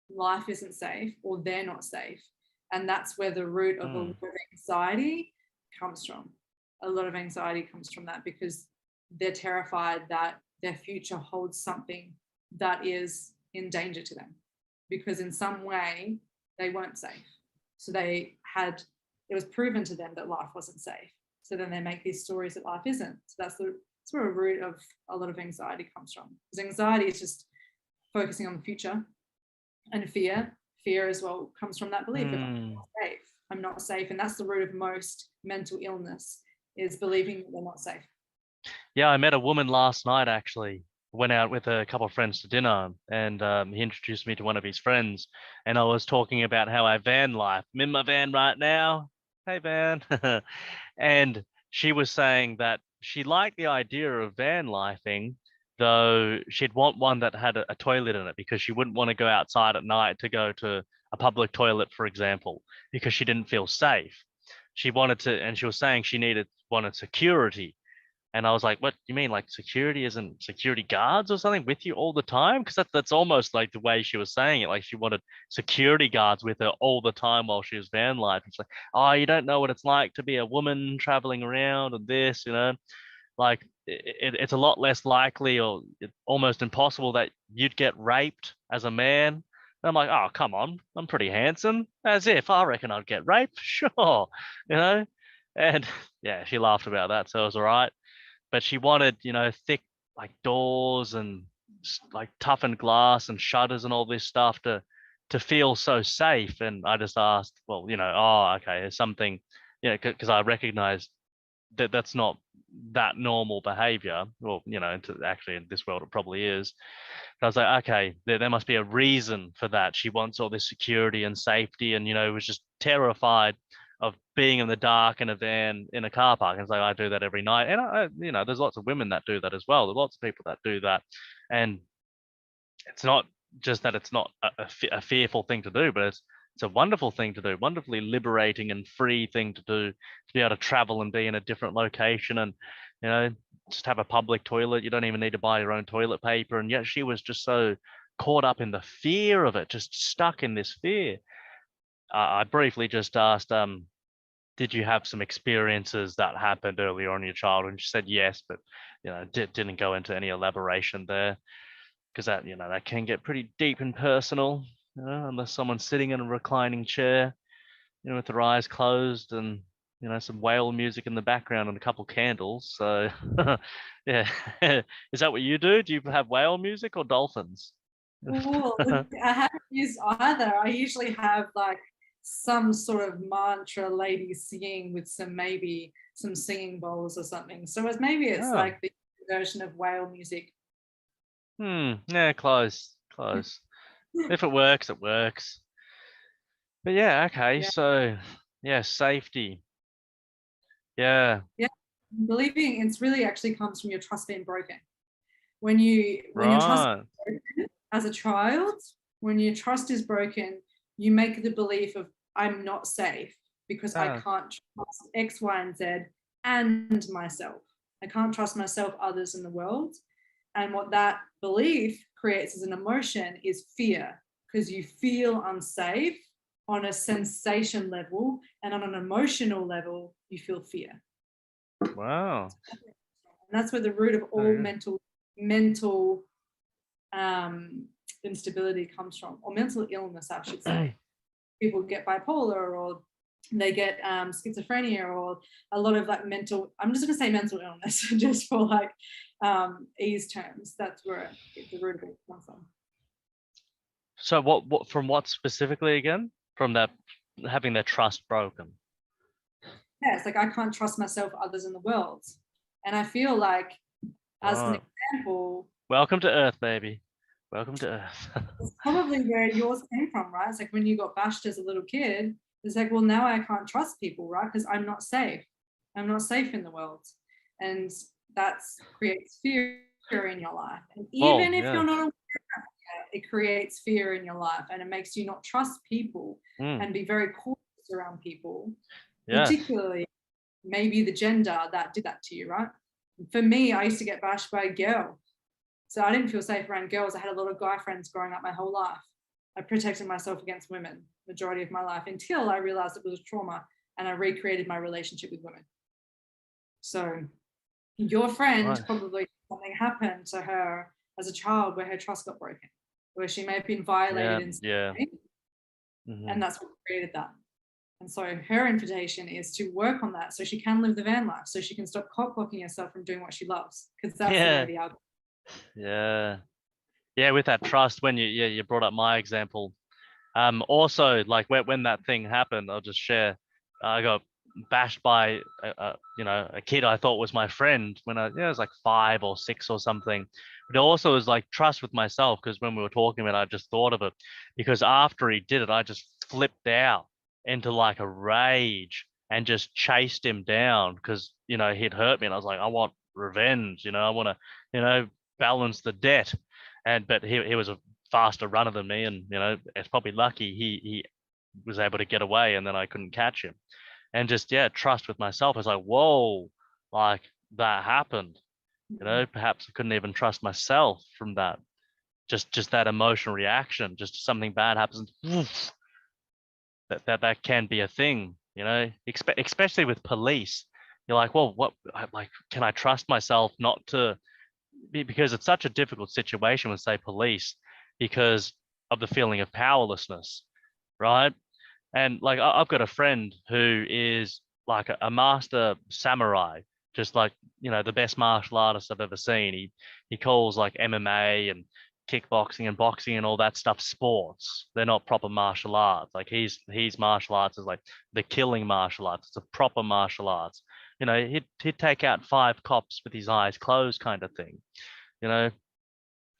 life isn't safe or they're not safe. And that's where the root of a lot of anxiety comes from. A lot of anxiety comes from that because they're terrified that their future holds something that is in danger to them because in some way they weren't safe. So it was proven to them that life wasn't safe. So then they make these stories that life isn't. So that's where a root of a lot of anxiety comes from. Because anxiety is just focusing on the future, and fear as well comes from that belief of I'm not safe. I'm not safe. And that's the root of most mental illness, is believing that they're not safe. Yeah, I met a woman last night actually. Went out with a couple of friends to dinner, and he introduced me to one of his friends. And I was talking about how I van life. I'm in my van right now. Hey, van. And she was saying that she liked the idea of van lifing, though she'd want one that had a toilet in it because she wouldn't want to go outside at night to go to a public toilet, for example, because she didn't feel safe. She wanted to, and she was saying she wanted security. And I was like, what do you mean? Like security isn't security guards or something with you all the time? Because that's almost like the way she was saying it. Like she wanted security guards with her all the time while she was van life. It's like, oh, you don't know what it's like to be a woman traveling around and this, like it's a lot less likely or almost impossible that you'd get raped as a man. And I'm like, oh, come on, I'm pretty handsome. As if I reckon I'd get raped, sure, you know. And yeah, she laughed about that, so it was all right. But she wanted, thick like doors and like toughened glass and shutters and all this stuff to feel so safe. And I just asked, well, oh, okay, there's something, because I recognized that that's not that normal behavior. Well, actually in this world it probably is. I was like, okay, there must be a reason for that. She wants all this security and safety, and was just terrified of being in the dark in a van in a car park. And it's like I do that every night, and there's lots of women that do that as well. There's lots of people that do that, and it's not just that it's not a fearful thing to do, but it's a wonderful thing to do, wonderfully liberating and free thing to do, to be able to travel and be in a different location and just have a public toilet. You don't even need to buy your own toilet paper. And yet she was just so caught up in the fear of it, just stuck in this fear. I briefly just asked, did you have some experiences that happened earlier on in your childhood? And she said yes, but didn't go into any elaboration there, because that can get pretty deep and personal, unless someone's sitting in a reclining chair, with their eyes closed and some whale music in the background and a couple candles. So yeah, is that what you do? Do you have whale music or dolphins? Oh, I haven't used either. I usually have like some sort of mantra lady singing with maybe some singing bowls or something. So maybe it's like the version of whale music. Yeah, close. If it works, it works. But yeah, okay. Yeah. So yeah, safety. Yeah. Yeah. Believing it's really actually comes from your trust being broken. When your trust Right. is broken as a child, when your trust is broken, you make the belief of I'm not safe because I can't trust X, Y, and Z and myself. I can't trust myself, others, in the world. And what that belief creates as an emotion is fear, because you feel unsafe on a sensation level, and on an emotional level, you feel fear. Wow. And that's where the root of all mental instability comes from, or mental illness, I should say. People get bipolar, or they get schizophrenia, or a lot of like I'm just going to say mental illness just for like ease terms. That's where the root of it comes from. So what from what specifically again? From that having their trust broken. Yeah, it's like I can't trust myself, others, in the world. And I feel like, as an example, welcome to Earth, baby. Welcome to Earth. it's probably where yours came from, right? It's like when you got bashed as a little kid, it's like, well, now I can't trust people, right? Because I'm not safe. I'm not safe in the world. And that creates fear in your life. And even if you're not aware of it, it creates fear in your life, and it makes you not trust people and be very cautious around people, Yes. particularly maybe the gender that did that to you, right? For me, I used to get bashed by a girl. So I didn't feel safe around girls. I had a lot of guy friends growing up my whole life. I protected myself against women majority of my life until I realized it was trauma and I recreated my relationship with women. So your friend Right. probably something happened to her as a child where her trust got broken, where she may have been violated Yeah. in some Yeah. way, and that's what created that. And so her invitation is to work on that so she can live the van life, so she can stop cock blocking herself from doing what she loves, because that's the way Yeah. the algorithm. Yeah. Yeah. With that trust, when you brought up my example. Also, like when that thing happened, I'll just share. I got bashed by a kid I thought was my friend when I was like 5 or 6 or something. But it also was like trust with myself, because when we were talking about it, I just thought of it. Because after he did it, I just flipped out into like a rage and just chased him down because he'd hurt me, and I was like, I want revenge. I want to balance the debt. But he was a faster runner than me, and it's probably lucky he was able to get away, and then I couldn't catch him. And just trust with myself. I was like, whoa, like that happened. Perhaps I couldn't even trust myself from that. Just that emotional reaction. Just something bad happens. Woof, that can be a thing. Especially with police. You're like, well, what? Like, can I trust myself not to? Because it's such a difficult situation with, say, police, because of the feeling of powerlessness, right? And like I've got a friend who is like a master samurai, just like the best martial artist I've ever seen. He calls like MMA and kickboxing and boxing and all that stuff sports. They're not proper martial arts. Like he's martial arts is like the killing martial arts. It's a proper martial arts. He'd take out 5 cops with his eyes closed, kind of thing. You know,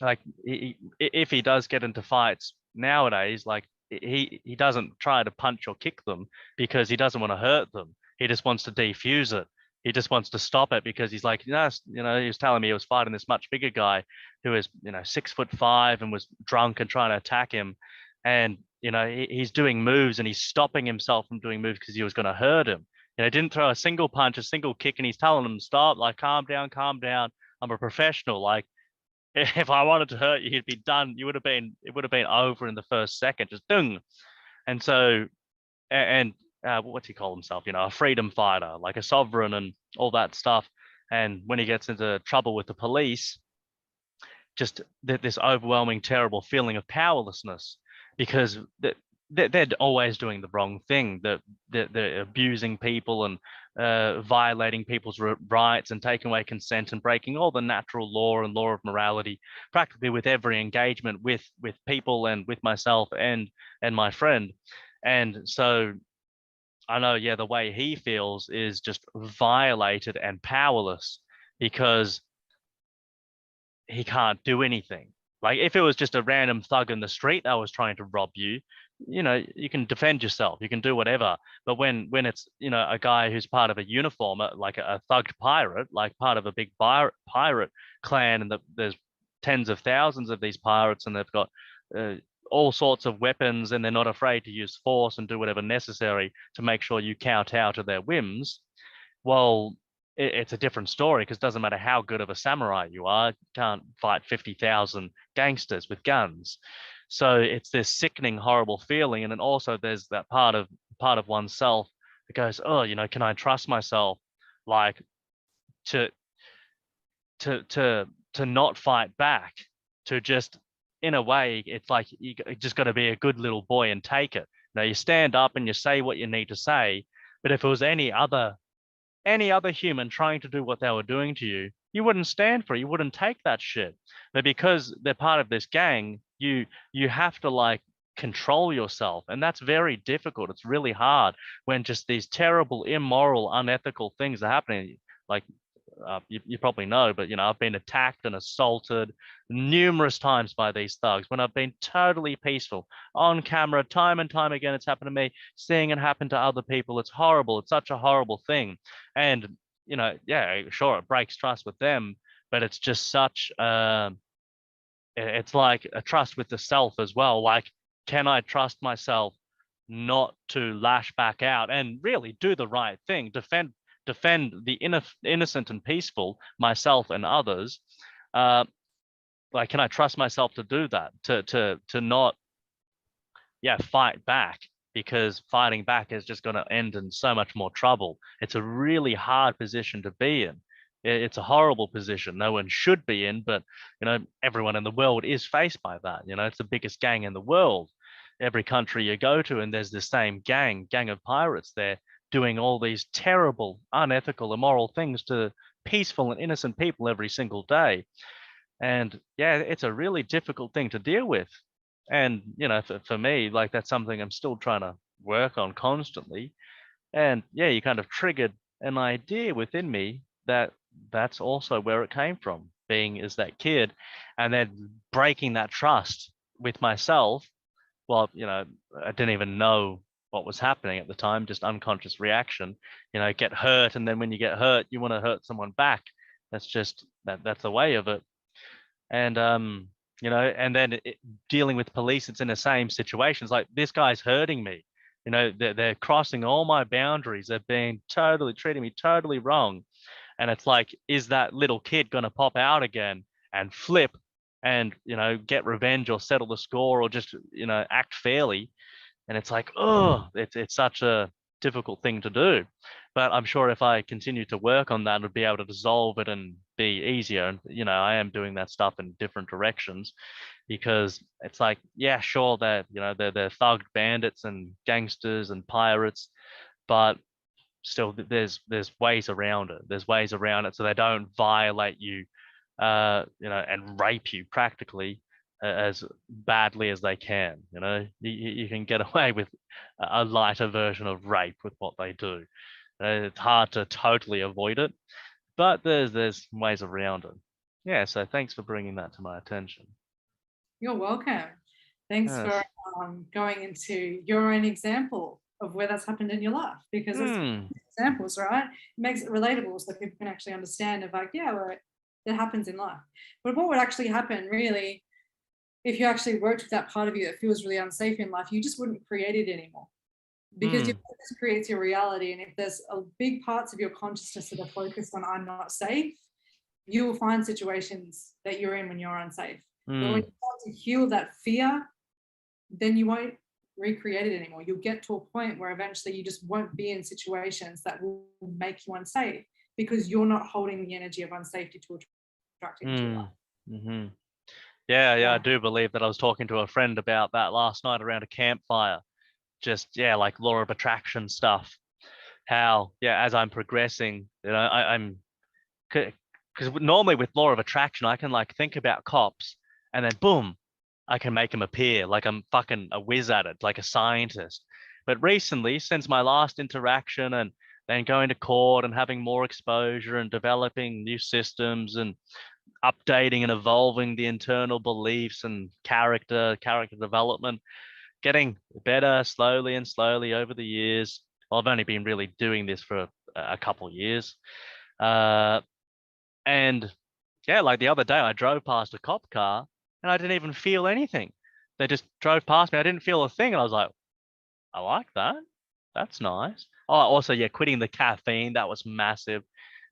like if he does get into fights nowadays, like he doesn't try to punch or kick them because he doesn't want to hurt them. He just wants to defuse it. He just wants to stop it because he's like, he was telling me he was fighting this much bigger guy who is 6'5" and was drunk and trying to attack him, and he's doing moves and he's stopping himself from doing moves because he was going to hurt him. Didn't throw a single punch, a single kick, and he's telling him stop, like calm down, calm down. I'm a professional. Like if I wanted to hurt you, you'd be done. It would have been over in the first second, just dung. And so, and what's he call himself? A freedom fighter, like a sovereign and all that stuff. And when he gets into trouble with the police, just this overwhelming, terrible feeling of powerlessness, because they're always doing the wrong thing. They're abusing people and violating people's rights and taking away consent and breaking all the natural law and law of morality, practically with every engagement with people and with myself and my friend. And so I know, the way he feels is just violated and powerless because he can't do anything. Like if it was just a random thug in the street that was trying to rob you, you can defend yourself, you can do whatever. But when it's a guy who's part of a uniform, like a thugged pirate, like part of a big pirate clan, and there's tens of thousands of these pirates, and they've got all sorts of weapons, and they're not afraid to use force and do whatever necessary to make sure you kowtow to their whims. Well, it's a different story, because it doesn't matter how good of a samurai you are, you can't fight 50,000 gangsters with guns. So it's this sickening, horrible feeling. And then also there's that part of oneself that goes, oh, can I trust myself, like to to not fight back, to just, in a way, it's like you just got to be a good little boy and take it. You stand up and you say what you need to say. But if it was any other human trying to do what they were doing to you, you wouldn't stand for it. You wouldn't take that shit. But because they're part of this gang, you have to like control yourself. And that's very difficult. It's really hard when just these terrible, immoral, unethical things are happening. Like you probably know, but I've been attacked and assaulted numerous times by these thugs when I've been totally peaceful on camera, time and time again. It's happened to me, seeing it happen to other people. It's horrible. It's such a horrible thing. And yeah, sure, it breaks trust with them, but it's just such it's like a trust with the self as well. Like, can I trust myself not to lash back out and really do the right thing, defend the innocent and peaceful, myself and others. Like, can I trust myself to do that? To not, yeah, fight back, because fighting back is just going to end in so much more trouble. It's a really hard position to be in. It's a horrible position. No one should be in, but everyone in the world is faced by that. It's the biggest gang in the world. Every country you go to, and there's the same gang of pirates there doing all these terrible, unethical, immoral things to peaceful and innocent people every single day. And yeah, it's a really difficult thing to deal with. And for me, like, that's something I'm still trying to work on constantly. And yeah, you kind of triggered an idea within me that that's also where it came from, being as that kid, and then breaking that trust with myself. Well, I didn't even know what was happening at the time, just unconscious reaction. Get hurt, and then when you get hurt, you want to hurt someone back. That's just that's the way of it. And and then dealing with police, it's in the same situations. Like, this guy's hurting me. They're crossing all my boundaries. They're being totally treating me totally wrong. And it's like, is that little kid going to pop out again and flip and get revenge or settle the score or just act fairly? And it's like, oh, it's such a difficult thing to do. But I'm sure if I continue to work on that, I'd be able to dissolve it and be easier. And I am doing that stuff in different directions, because it's like, yeah, sure, that they're thugged bandits and gangsters and pirates, but still there's ways around it. There's ways around it so they don't violate you, and rape you practically as badly as they can. You can get away with a lighter version of rape with what they do. It's hard to totally avoid it, but there's ways around it. Yeah, so thanks for bringing that to my attention. You're welcome. Thanks for Yes. going into your own example of where that's happened in your life, because it's examples, right? It makes it relatable so people can actually understand of like, yeah, well, it happens in life. But what would actually happen really, if you actually worked with that part of you that feels really unsafe in life, you just wouldn't create it anymore, because your focus creates your reality. And if there's a big parts of your consciousness that are focused on I'm not safe, you will find situations that you're in when you're unsafe. But when you start to heal that fear, then you won't recreate it anymore. You'll get to a point where eventually you just won't be in situations that will make you unsafe, because you're not holding the energy of unsafety to attract into your life. Mm-hmm. Yeah, I do believe that. I was talking to a friend about that last night around a campfire. Just, yeah, like law of attraction stuff. How, yeah, as I'm progressing, I'm, because normally with law of attraction, I can like think about cops, and then boom, I can make them appear like I'm fucking a whiz at it, like a scientist. But recently, since my last interaction, and then going to court and having more exposure and developing new systems and updating and evolving the internal beliefs and character development, getting better slowly and slowly over the years. Well, I've only been really doing this for a couple of years. And yeah, like the other day, I drove past a cop car and I didn't even feel anything. They just drove past me. I didn't feel a thing. And I was like, I like that. That's nice. Oh, also, yeah, quitting the caffeine. That was massive.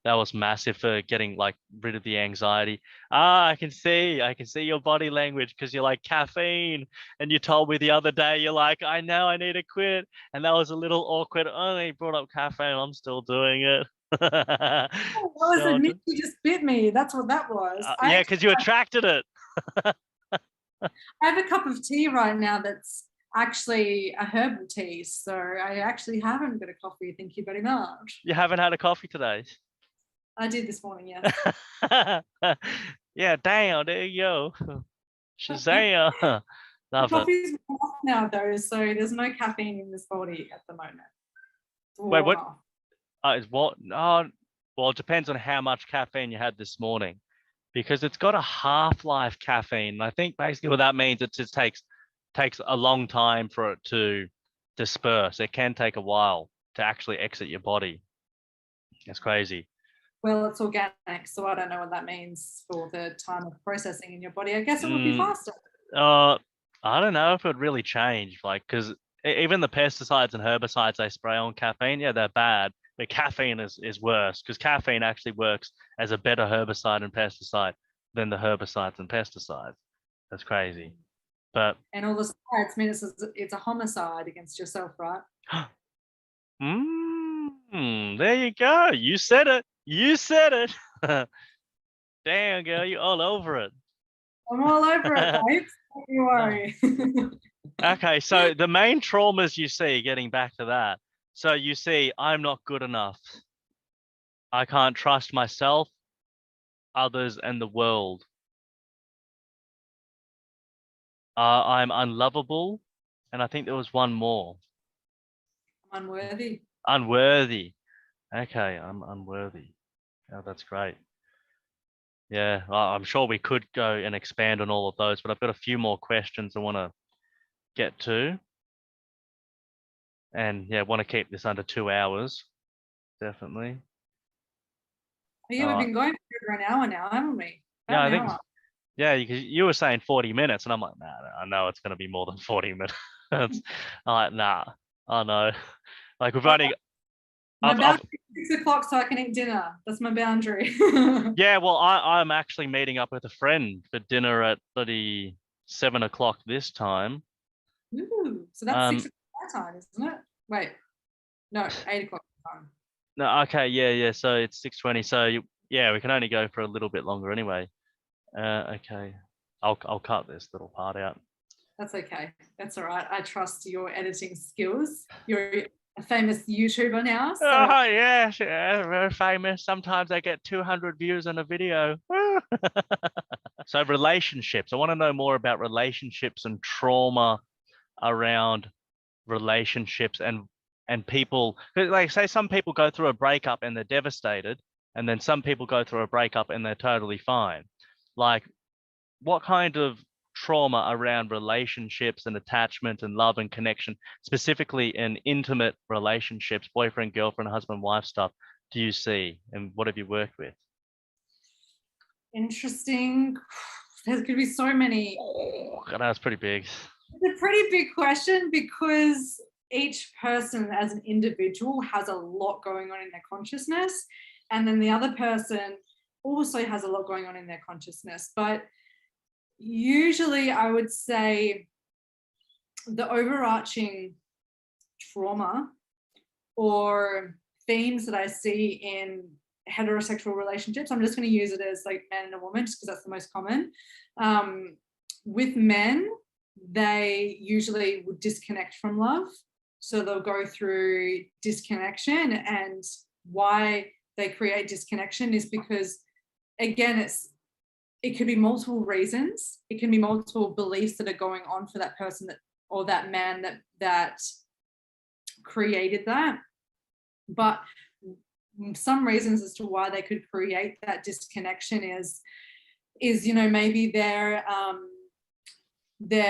That was massive for getting like rid of the anxiety. I can see your body language, because you're like caffeine, and you told me the other day you're like, I know I need to quit, and that was a little awkward. Oh, they brought up caffeine. I'm still doing it. Oh, well, So, admit you just bit me. That's what that was. yeah, because you attracted it. I have a cup of tea right now that's actually a herbal tea. So I actually haven't got a coffee. Thank you very much. You haven't had a coffee today. I did this morning, yes. Yeah, damn, there you go. Shazam. The Love it. coffee's worn off now though, so there's no caffeine in this body at the moment. Wait, what? Is what? Oh, well, it depends on how much caffeine you had this morning, because it's got a half-life caffeine. I think basically what that means, it just takes a long time for it to disperse. It can take a while to actually exit your body. It's crazy. Well, it's organic, so I don't know what that means for the time of processing in your body. I guess it would be faster. I don't know if it would really change, like, because Even the pesticides and herbicides they spray on caffeine, yeah, they're bad. But caffeine is worse because caffeine actually works as a better herbicide and pesticide than the herbicides and pesticides. That's crazy. But And all the sides mean it's a homicide against yourself, right? there you go. You said it. You said it. Damn, girl, you all over it. I'm all over it, babe. Don't you worry. Okay, so the main traumas you see, getting back to that. So you see, I'm not good enough. I can't trust myself, others, and the world. I'm unlovable. And I think there was one more. Unworthy. Unworthy. Okay, I'm unworthy. Oh, that's great. Yeah, I'm sure we could go and expand on all of those, but I've got a few more questions I want to get to. And yeah, want to keep this under 2 hours. Definitely. Yeah, we've been going for over an hour now, haven't we? Yeah, About I an think hour. yeah, because you were saying 40 minutes, and I'm like, nah, I know it's gonna be more than 40 minutes. I'm like, nah, I know. Like we've only My I've boundary is 6 o'clock so I can eat dinner. That's my boundary. yeah, well, I'm actually meeting up with a friend for dinner at 7 o'clock this time. Ooh, so that's 6 o'clock my time, isn't it? Wait, no, 8 o'clock time. No, okay, yeah. So it's 6:20. So yeah, we can only go for a little bit longer anyway. Okay, I'll cut this little part out. That's okay. That's all right. I trust your editing skills. You're a famous YouTuber now. So Oh yes, yeah, very famous. Sometimes I get 200 views on a video. So relationships. I want to know more about relationships and trauma around relationships and people. Like say some people go through a breakup and they're devastated, and then some people go through a breakup and they're totally fine. Like what kind of trauma around relationships and attachment and love and connection, specifically in intimate relationships, boyfriend, girlfriend, husband, wife stuff, do you see? And what have you worked with? interesting. There could be so many. Oh, I know it's pretty big. It's a pretty big question because each person as an individual has a lot going on in their consciousness. And then the other person also has a lot going on in their consciousness. But usually I would say the overarching trauma or themes that I see in heterosexual relationships, I'm just going to use it as like man and a woman just because that's the most common. With men, they usually would disconnect from love. So they'll go through disconnection, and why they create disconnection is because, again, it could be multiple reasons. It can be multiple beliefs that are going on for that person that or that man that created that. But some reasons as to why they could create that disconnection is maybe their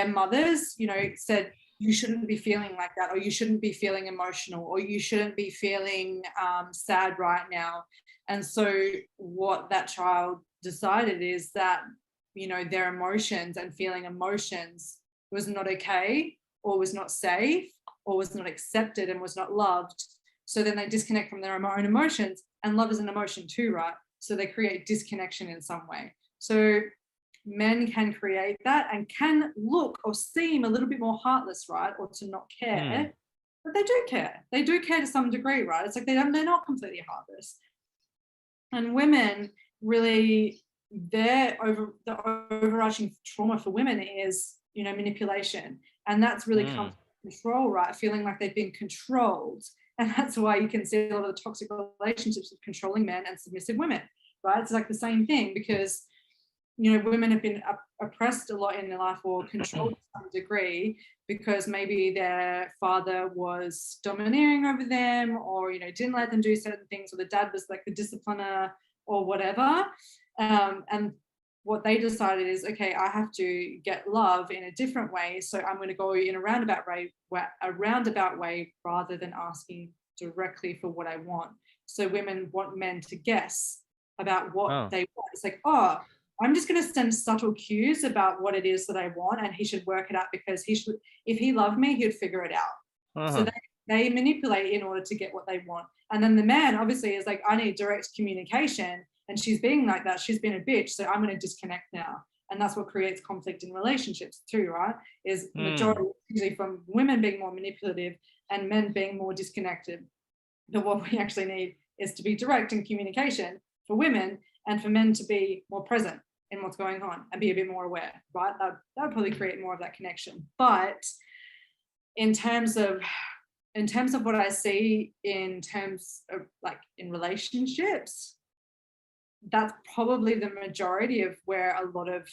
mothers said you shouldn't be feeling like that, or you shouldn't be feeling emotional, or you shouldn't be feeling sad right now. And so what that child decided is that their emotions and feeling emotions was not okay, or was not safe, or was not accepted, and was not loved. So then they disconnect from their own emotions, and love is an emotion too, right? So they create disconnection in some way. So men can create that and can look or seem a little bit more heartless, right? Or to not care, but they do care. They do care to some degree, right? It's like they're not completely heartless. And women really, the overarching trauma for women is, manipulation. And that's really comes from control, right? Feeling like they've been controlled. And that's why you can see a lot of the toxic relationships with controlling men and submissive women, right? It's like the same thing because, women have been oppressed a lot in their life or controlled to some degree because maybe their father was domineering over them, or, didn't let them do certain things, or the dad was like the discipliner or whatever. And what they decided is, okay, I have to get love in a different way. So I'm going to go in a roundabout way rather than asking directly for what I want. So women want men to guess about what they want. It's like, I'm just going to send subtle cues about what it is that I want, and he should work it out, because if he loved me, he'd figure it out. So they manipulate in order to get what they want. And then the man obviously is like, I need direct communication, and she's being like that. She's been a bitch, so I'm going to disconnect now. And that's what creates conflict in relationships too, right? Is majority usually from women being more manipulative and men being more disconnected. But what we actually need is to be direct in communication for women, and for men to be more present in what's going on and be a bit more aware, right? That would probably create more of that connection. But in terms of what I see in terms of like in relationships, that's probably the majority of where a lot of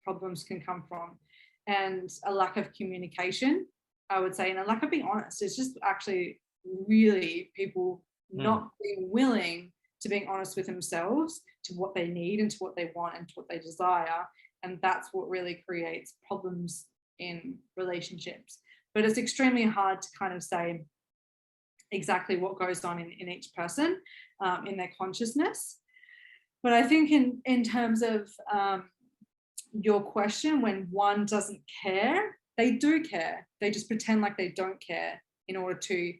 problems can come from, and a lack of communication, I would say, and a lack of being honest. It's just actually really people not being willing to being honest with themselves, to what they need and to what they want and to what they desire. And that's what really creates problems in relationships. But it's extremely hard to kind of say exactly what goes on in each person, in their consciousness. But I think in terms of your question, when one doesn't care, they do care. They just pretend like they don't care in order to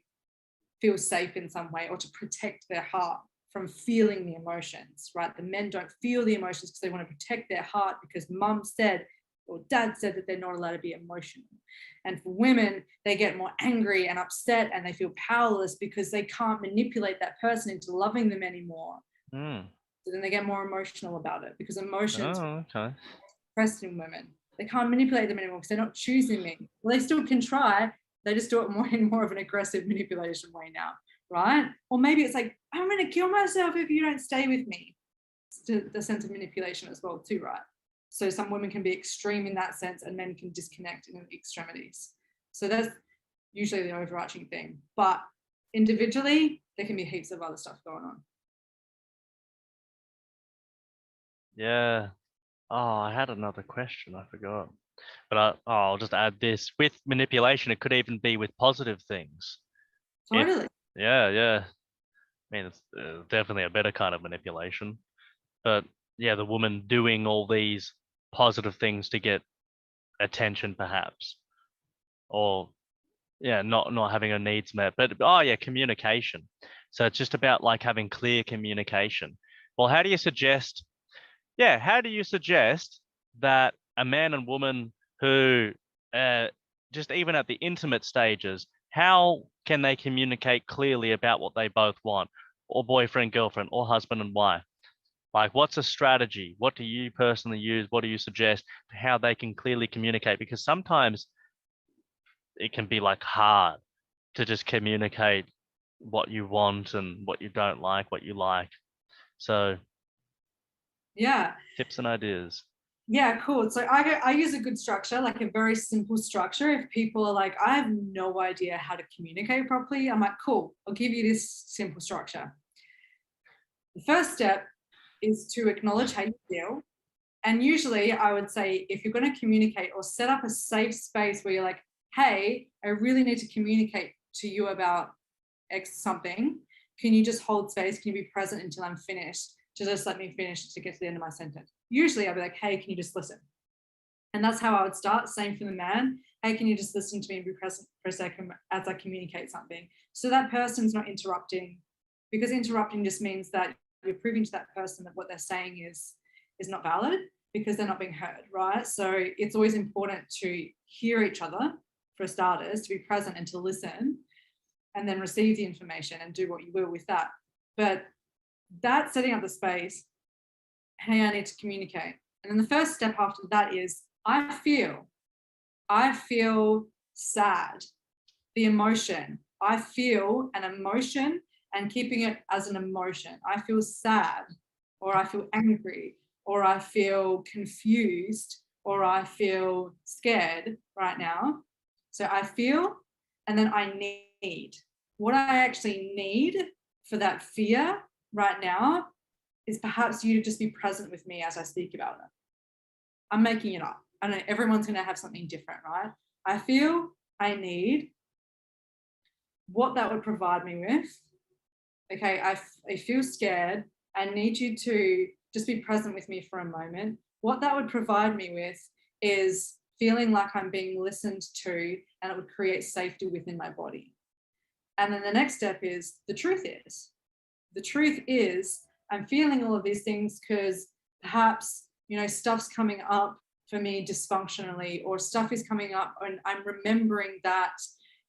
feel safe in some way, or to protect their heart from feeling the emotions, right? The men don't feel the emotions because they want to protect their heart, because mum said or dad said that they're not allowed to be emotional. And for women, they get more angry and upset, and they feel powerless because they can't manipulate that person into loving them anymore. So then they get more emotional about it, because emotions are expressed in women. They can't manipulate them anymore because they're not choosing me. Well, they still can try. They just do it more in more of an aggressive manipulation way now, right? Or maybe it's like, I'm going to kill myself if you don't stay with me. It's the sense of manipulation as well too, right? So some women can be extreme in that sense, and men can disconnect in the extremities. So that's usually the overarching thing. But individually, there can be heaps of other stuff going on. Yeah. Oh, I had another question. I forgot. But I'll just add this. With manipulation, it could even be with positive things. Totally. Yeah. I mean, it's definitely a better kind of manipulation. But yeah, the woman doing all these positive things to get attention, perhaps, or yeah, not having her needs met. But communication. So it's just about like having clear communication. Well, how do you suggest that a man and woman who just even at the intimate stages, how can they communicate clearly about what they both want, or boyfriend, girlfriend, or husband and wife? Like, what's a strategy? What do you personally use? What do you suggest for how they can clearly communicate? Because sometimes it can be like hard to just communicate what you want and what you don't like, what you like. So yeah, tips and ideas. Yeah, cool. So I use a good structure, like a very simple structure. If people are like, I have no idea how to communicate properly, I'm like, cool, I'll give you this simple structure. The first step is to acknowledge how you feel. And usually I would say, if you're going to communicate, or set up a safe space where you're like, hey, I really need to communicate to you about X something. Can you just hold space? Can you be present until I'm finished? To just let me finish to get to the end of my sentence. Usually I'll be like, hey, can you just listen? And that's how I would start. Same for the man. Hey, can you just listen to me and be present for a second as I communicate something? So that person's not interrupting, because interrupting just means that you're proving to that person that what they're saying is not valid, because they're not being heard, right? So it's always important to hear each other, for starters, to be present and to listen, and then receive the information and do what you will with that. But that's setting up the space. Hey, I need to communicate. And then the first step after that is, I feel sad. The emotion. I feel an emotion, and keeping it as an emotion. I feel sad, or I feel angry, or I feel confused, or I feel scared right now. So I feel, and then I need. What I actually need for that fear right now is perhaps you to just be present with me as I speak about it. I'm making it up. I know everyone's going to have something different, right? I feel, I need, what that would provide me with. Okay, I feel scared. I need you to just be present with me for a moment. What that would provide me with is feeling like I'm being listened to, and it would create safety within my body. And then the next step is the truth is. The truth is I'm feeling all of these things because perhaps, stuff's coming up for me dysfunctionally, or stuff is coming up and I'm remembering that,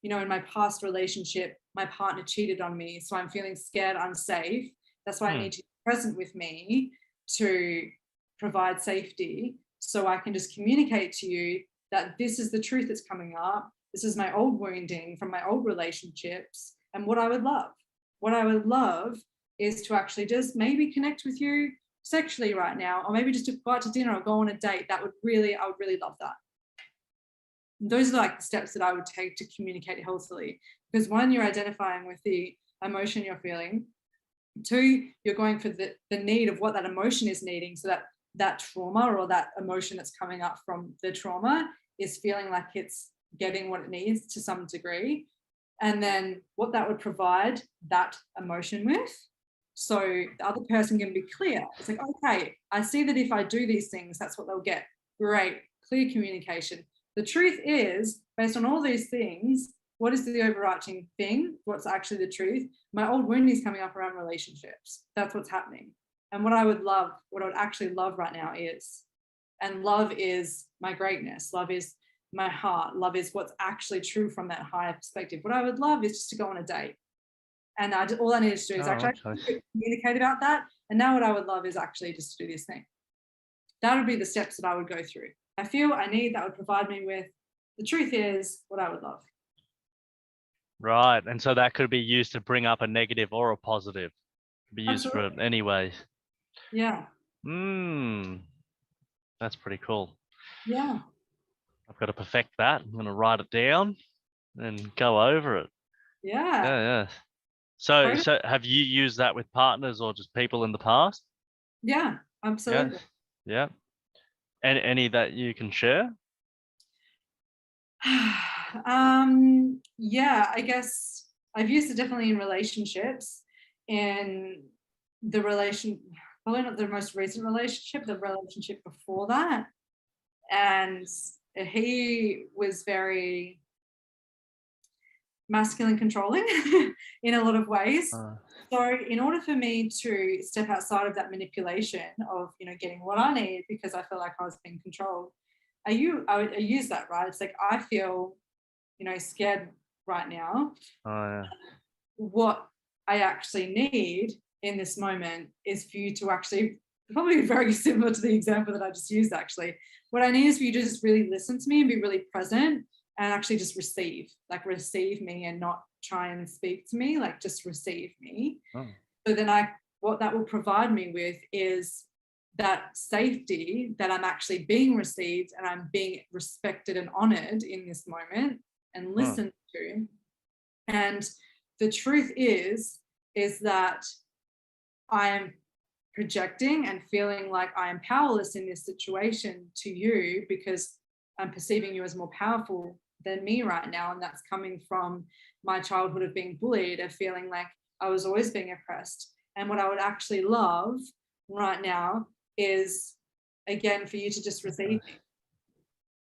in my past relationship, my partner cheated on me. So I'm feeling scared, unsafe. That's why I need to be present with me to provide safety. So I can just communicate to you that this is the truth that's coming up. This is my old wounding from my old relationships. And what I would love is to actually just maybe connect with you sexually right now, or maybe just to go out to dinner or go on a date. I would really love that. Those are like the steps that I would take to communicate healthily, because one, you're identifying with the emotion you're feeling. Two, you're going for the need of what that emotion is needing, so that trauma or that emotion that's coming up from the trauma is feeling like it's getting what it needs to some degree. And then what that would provide that emotion with. So the other person can be clear. It's like, okay, I see that if I do these things, that's what they'll get. Great, clear communication. The truth is, based on all these things, what is the overarching thing? What's actually the truth? My old wounding is coming up around relationships. That's what's happening. And what I would actually love right now is, and love is my greatness. Love is my heart. Love is what's actually true from that higher perspective. What I would love is just to go on a date. And all I needed to do is communicate about that. And now what I would love is actually just to do this thing. That would be the steps that I would go through. I feel I need, that would provide me with, the truth is, what I would love. Right. And so that could be used to bring up a negative or a positive. It could be used for any way. Yeah. That's pretty cool. Yeah. I've got to perfect that. I'm going to write it down and go over it. Yeah. Yeah. So have you used that with partners or just people in the past? Yeah, absolutely. Yeah. And any that you can share? Yeah, I guess I've used it definitely in relationships, in probably not the most recent relationship, the relationship before that. And he was very masculine controlling in a lot of ways. So in order for me to step outside of that manipulation of, getting what I need because I felt like I was being controlled, I use that, right? It's like, I feel, scared right now. What I actually need in this moment is for you to actually, probably very similar to the example that I just used actually, what I need is for you to just really listen to me and be really present and actually just receive me and not try and speak to me, like just receive me. So then what that will provide me with is that safety that I'm actually being received and I'm being respected and honored in this moment and listened to. And the truth is that I am projecting and feeling like I am powerless in this situation to you because I'm perceiving you as more powerful than me right now. And that's coming from my childhood of being bullied, of feeling like I was always being oppressed. And what I would actually love right now is, again, for you to just receive me.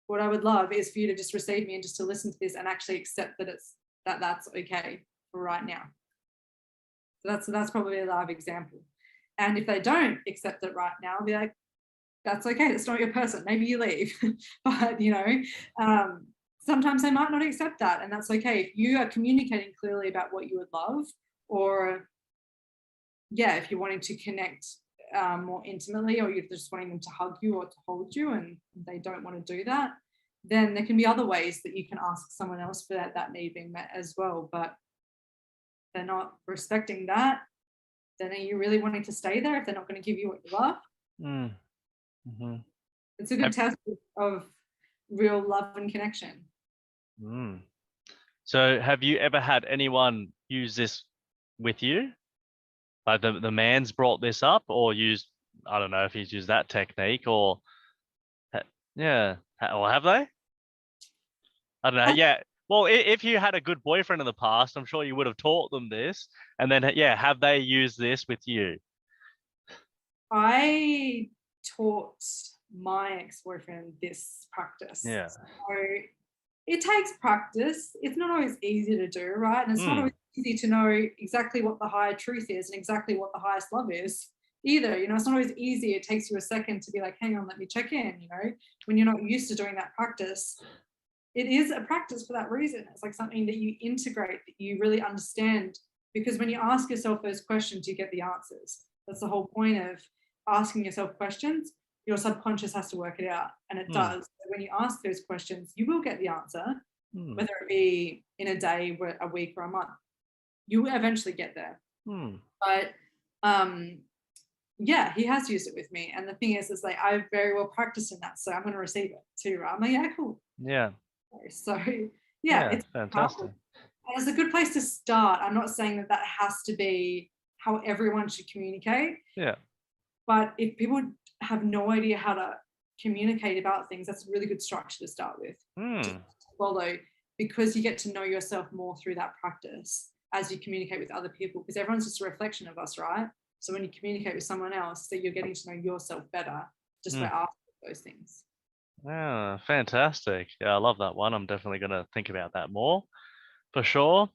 What I would love is for you to just receive me and just to listen to this and actually accept that that's okay for right now. So that's probably a live example. And if they don't accept it right now, I'll be like, that's okay, that's not your person, maybe you leave. But sometimes they might not accept that, and that's okay. If you are communicating clearly about what you would love, or if you're wanting to connect more intimately, or you're just wanting them to hug you or to hold you and they don't want to do that, then there can be other ways that you can ask someone else for that need being met as well. But if they're not respecting that, then are you really wanting to stay there if they're not going to give you what you love? It's a good test of real love and connection. So have you ever had anyone use this with you? Like the man's brought this up, or used, I don't know if he's used that technique, or or have they? I don't know. Yeah. Well, if you had a good boyfriend in the past, I'm sure you would have taught them this. And then, have they used this with you? I taught my ex-boyfriend this practice. Yeah. So it takes practice. It's not always easy to do, right? And it's not always easy to know exactly what the higher truth is and exactly what the highest love is either. You know, it's not always easy. It takes you a second to be like, hang on, let me check in, you know, when you're not used to doing that practice. It is a practice for that reason. It's like something that you integrate, that you really understand, because when you ask yourself those questions, you get the answers. That's the whole point of asking yourself questions. Your subconscious has to work it out, and it does. When you ask those questions, you will get the answer, whether it be in a day, a week, or a month. You will eventually get there. But yeah, he has used it with me, and the thing is like I've very well practiced in that, so I'm going to receive it too. Right? I'm like, yeah, cool. Yeah. So yeah, it's fantastic. powerful. And it's a good place to start. I'm not saying that has to be how everyone should communicate. Yeah. But if people have no idea how to communicate about things, that's a really good structure to start with. To follow, because you get to know yourself more through that practice as you communicate with other people, because everyone's just a reflection of us, right? So when you communicate with someone else, so you're getting to know yourself better just by asking those things. Yeah, fantastic. Yeah, I love that one. I'm definitely going to think about that more, for sure.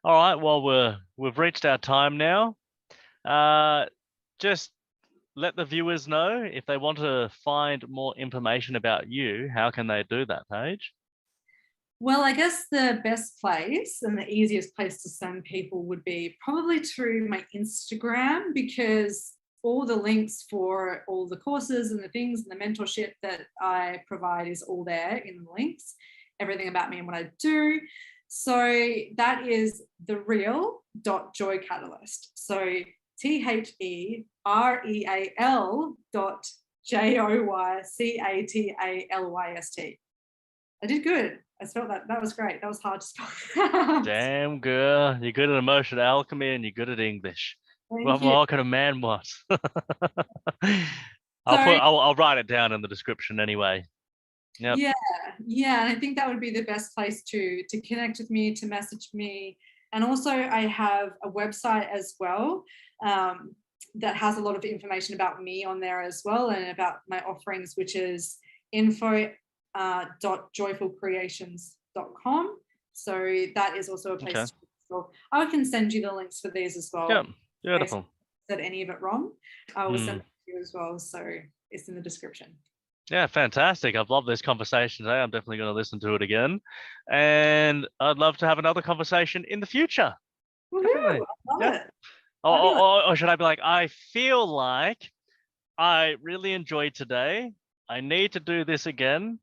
All right, well, we've reached our time now. Just let the viewers know if they want to find more information about you, how can they do that, Paige? Well, I guess the best place and the easiest place to send people would be probably through my Instagram, because all the links for all the courses and the things and the mentorship that I provide is all there in the links, everything about me and what I do. So that is thereal.joycatalyst. So THEREAL.JOYCATALYST. I did good. I spelled that. That was great. That was hard to spell. Damn, girl. You're good at emotional alchemy and you're good at English. What Thank you. more could a man want? I'll write it down in the description anyway. Yep. Yeah. And I think that would be the best place to connect with me, to message me. And also I have a website as well that has a lot of information about me on there as well, and about my offerings, which is info.joyfulcreations.com. So that is also a place to go. I can send you the links for these as well. Yeah, beautiful. If I said any of it wrong, I will send it to you as well. So it's in the description. Yeah, fantastic. I've loved this conversation today. I'm definitely going to listen to it again. And I'd love to have another conversation in the future. Definitely. I love it. Or should I be like, I feel like I really enjoyed today. I need to do this again.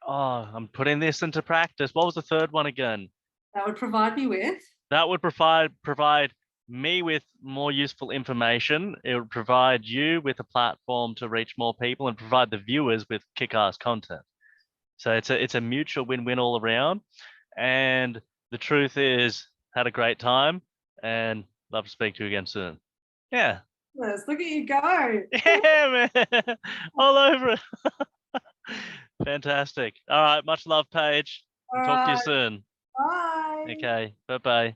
I'm putting this into practice. What was the third one again? That would provide me with? That would provide me with more useful information. It would provide you with a platform to reach more people and provide the viewers with kick-ass content. So it's a mutual win-win all around. And the truth is, had a great time and love to speak to you again soon. Yeah. Yes, look at you go. Yeah, man. All over it. Fantastic. All right. Much love, Paige. Talk to you soon. Bye. Okay. Bye-bye.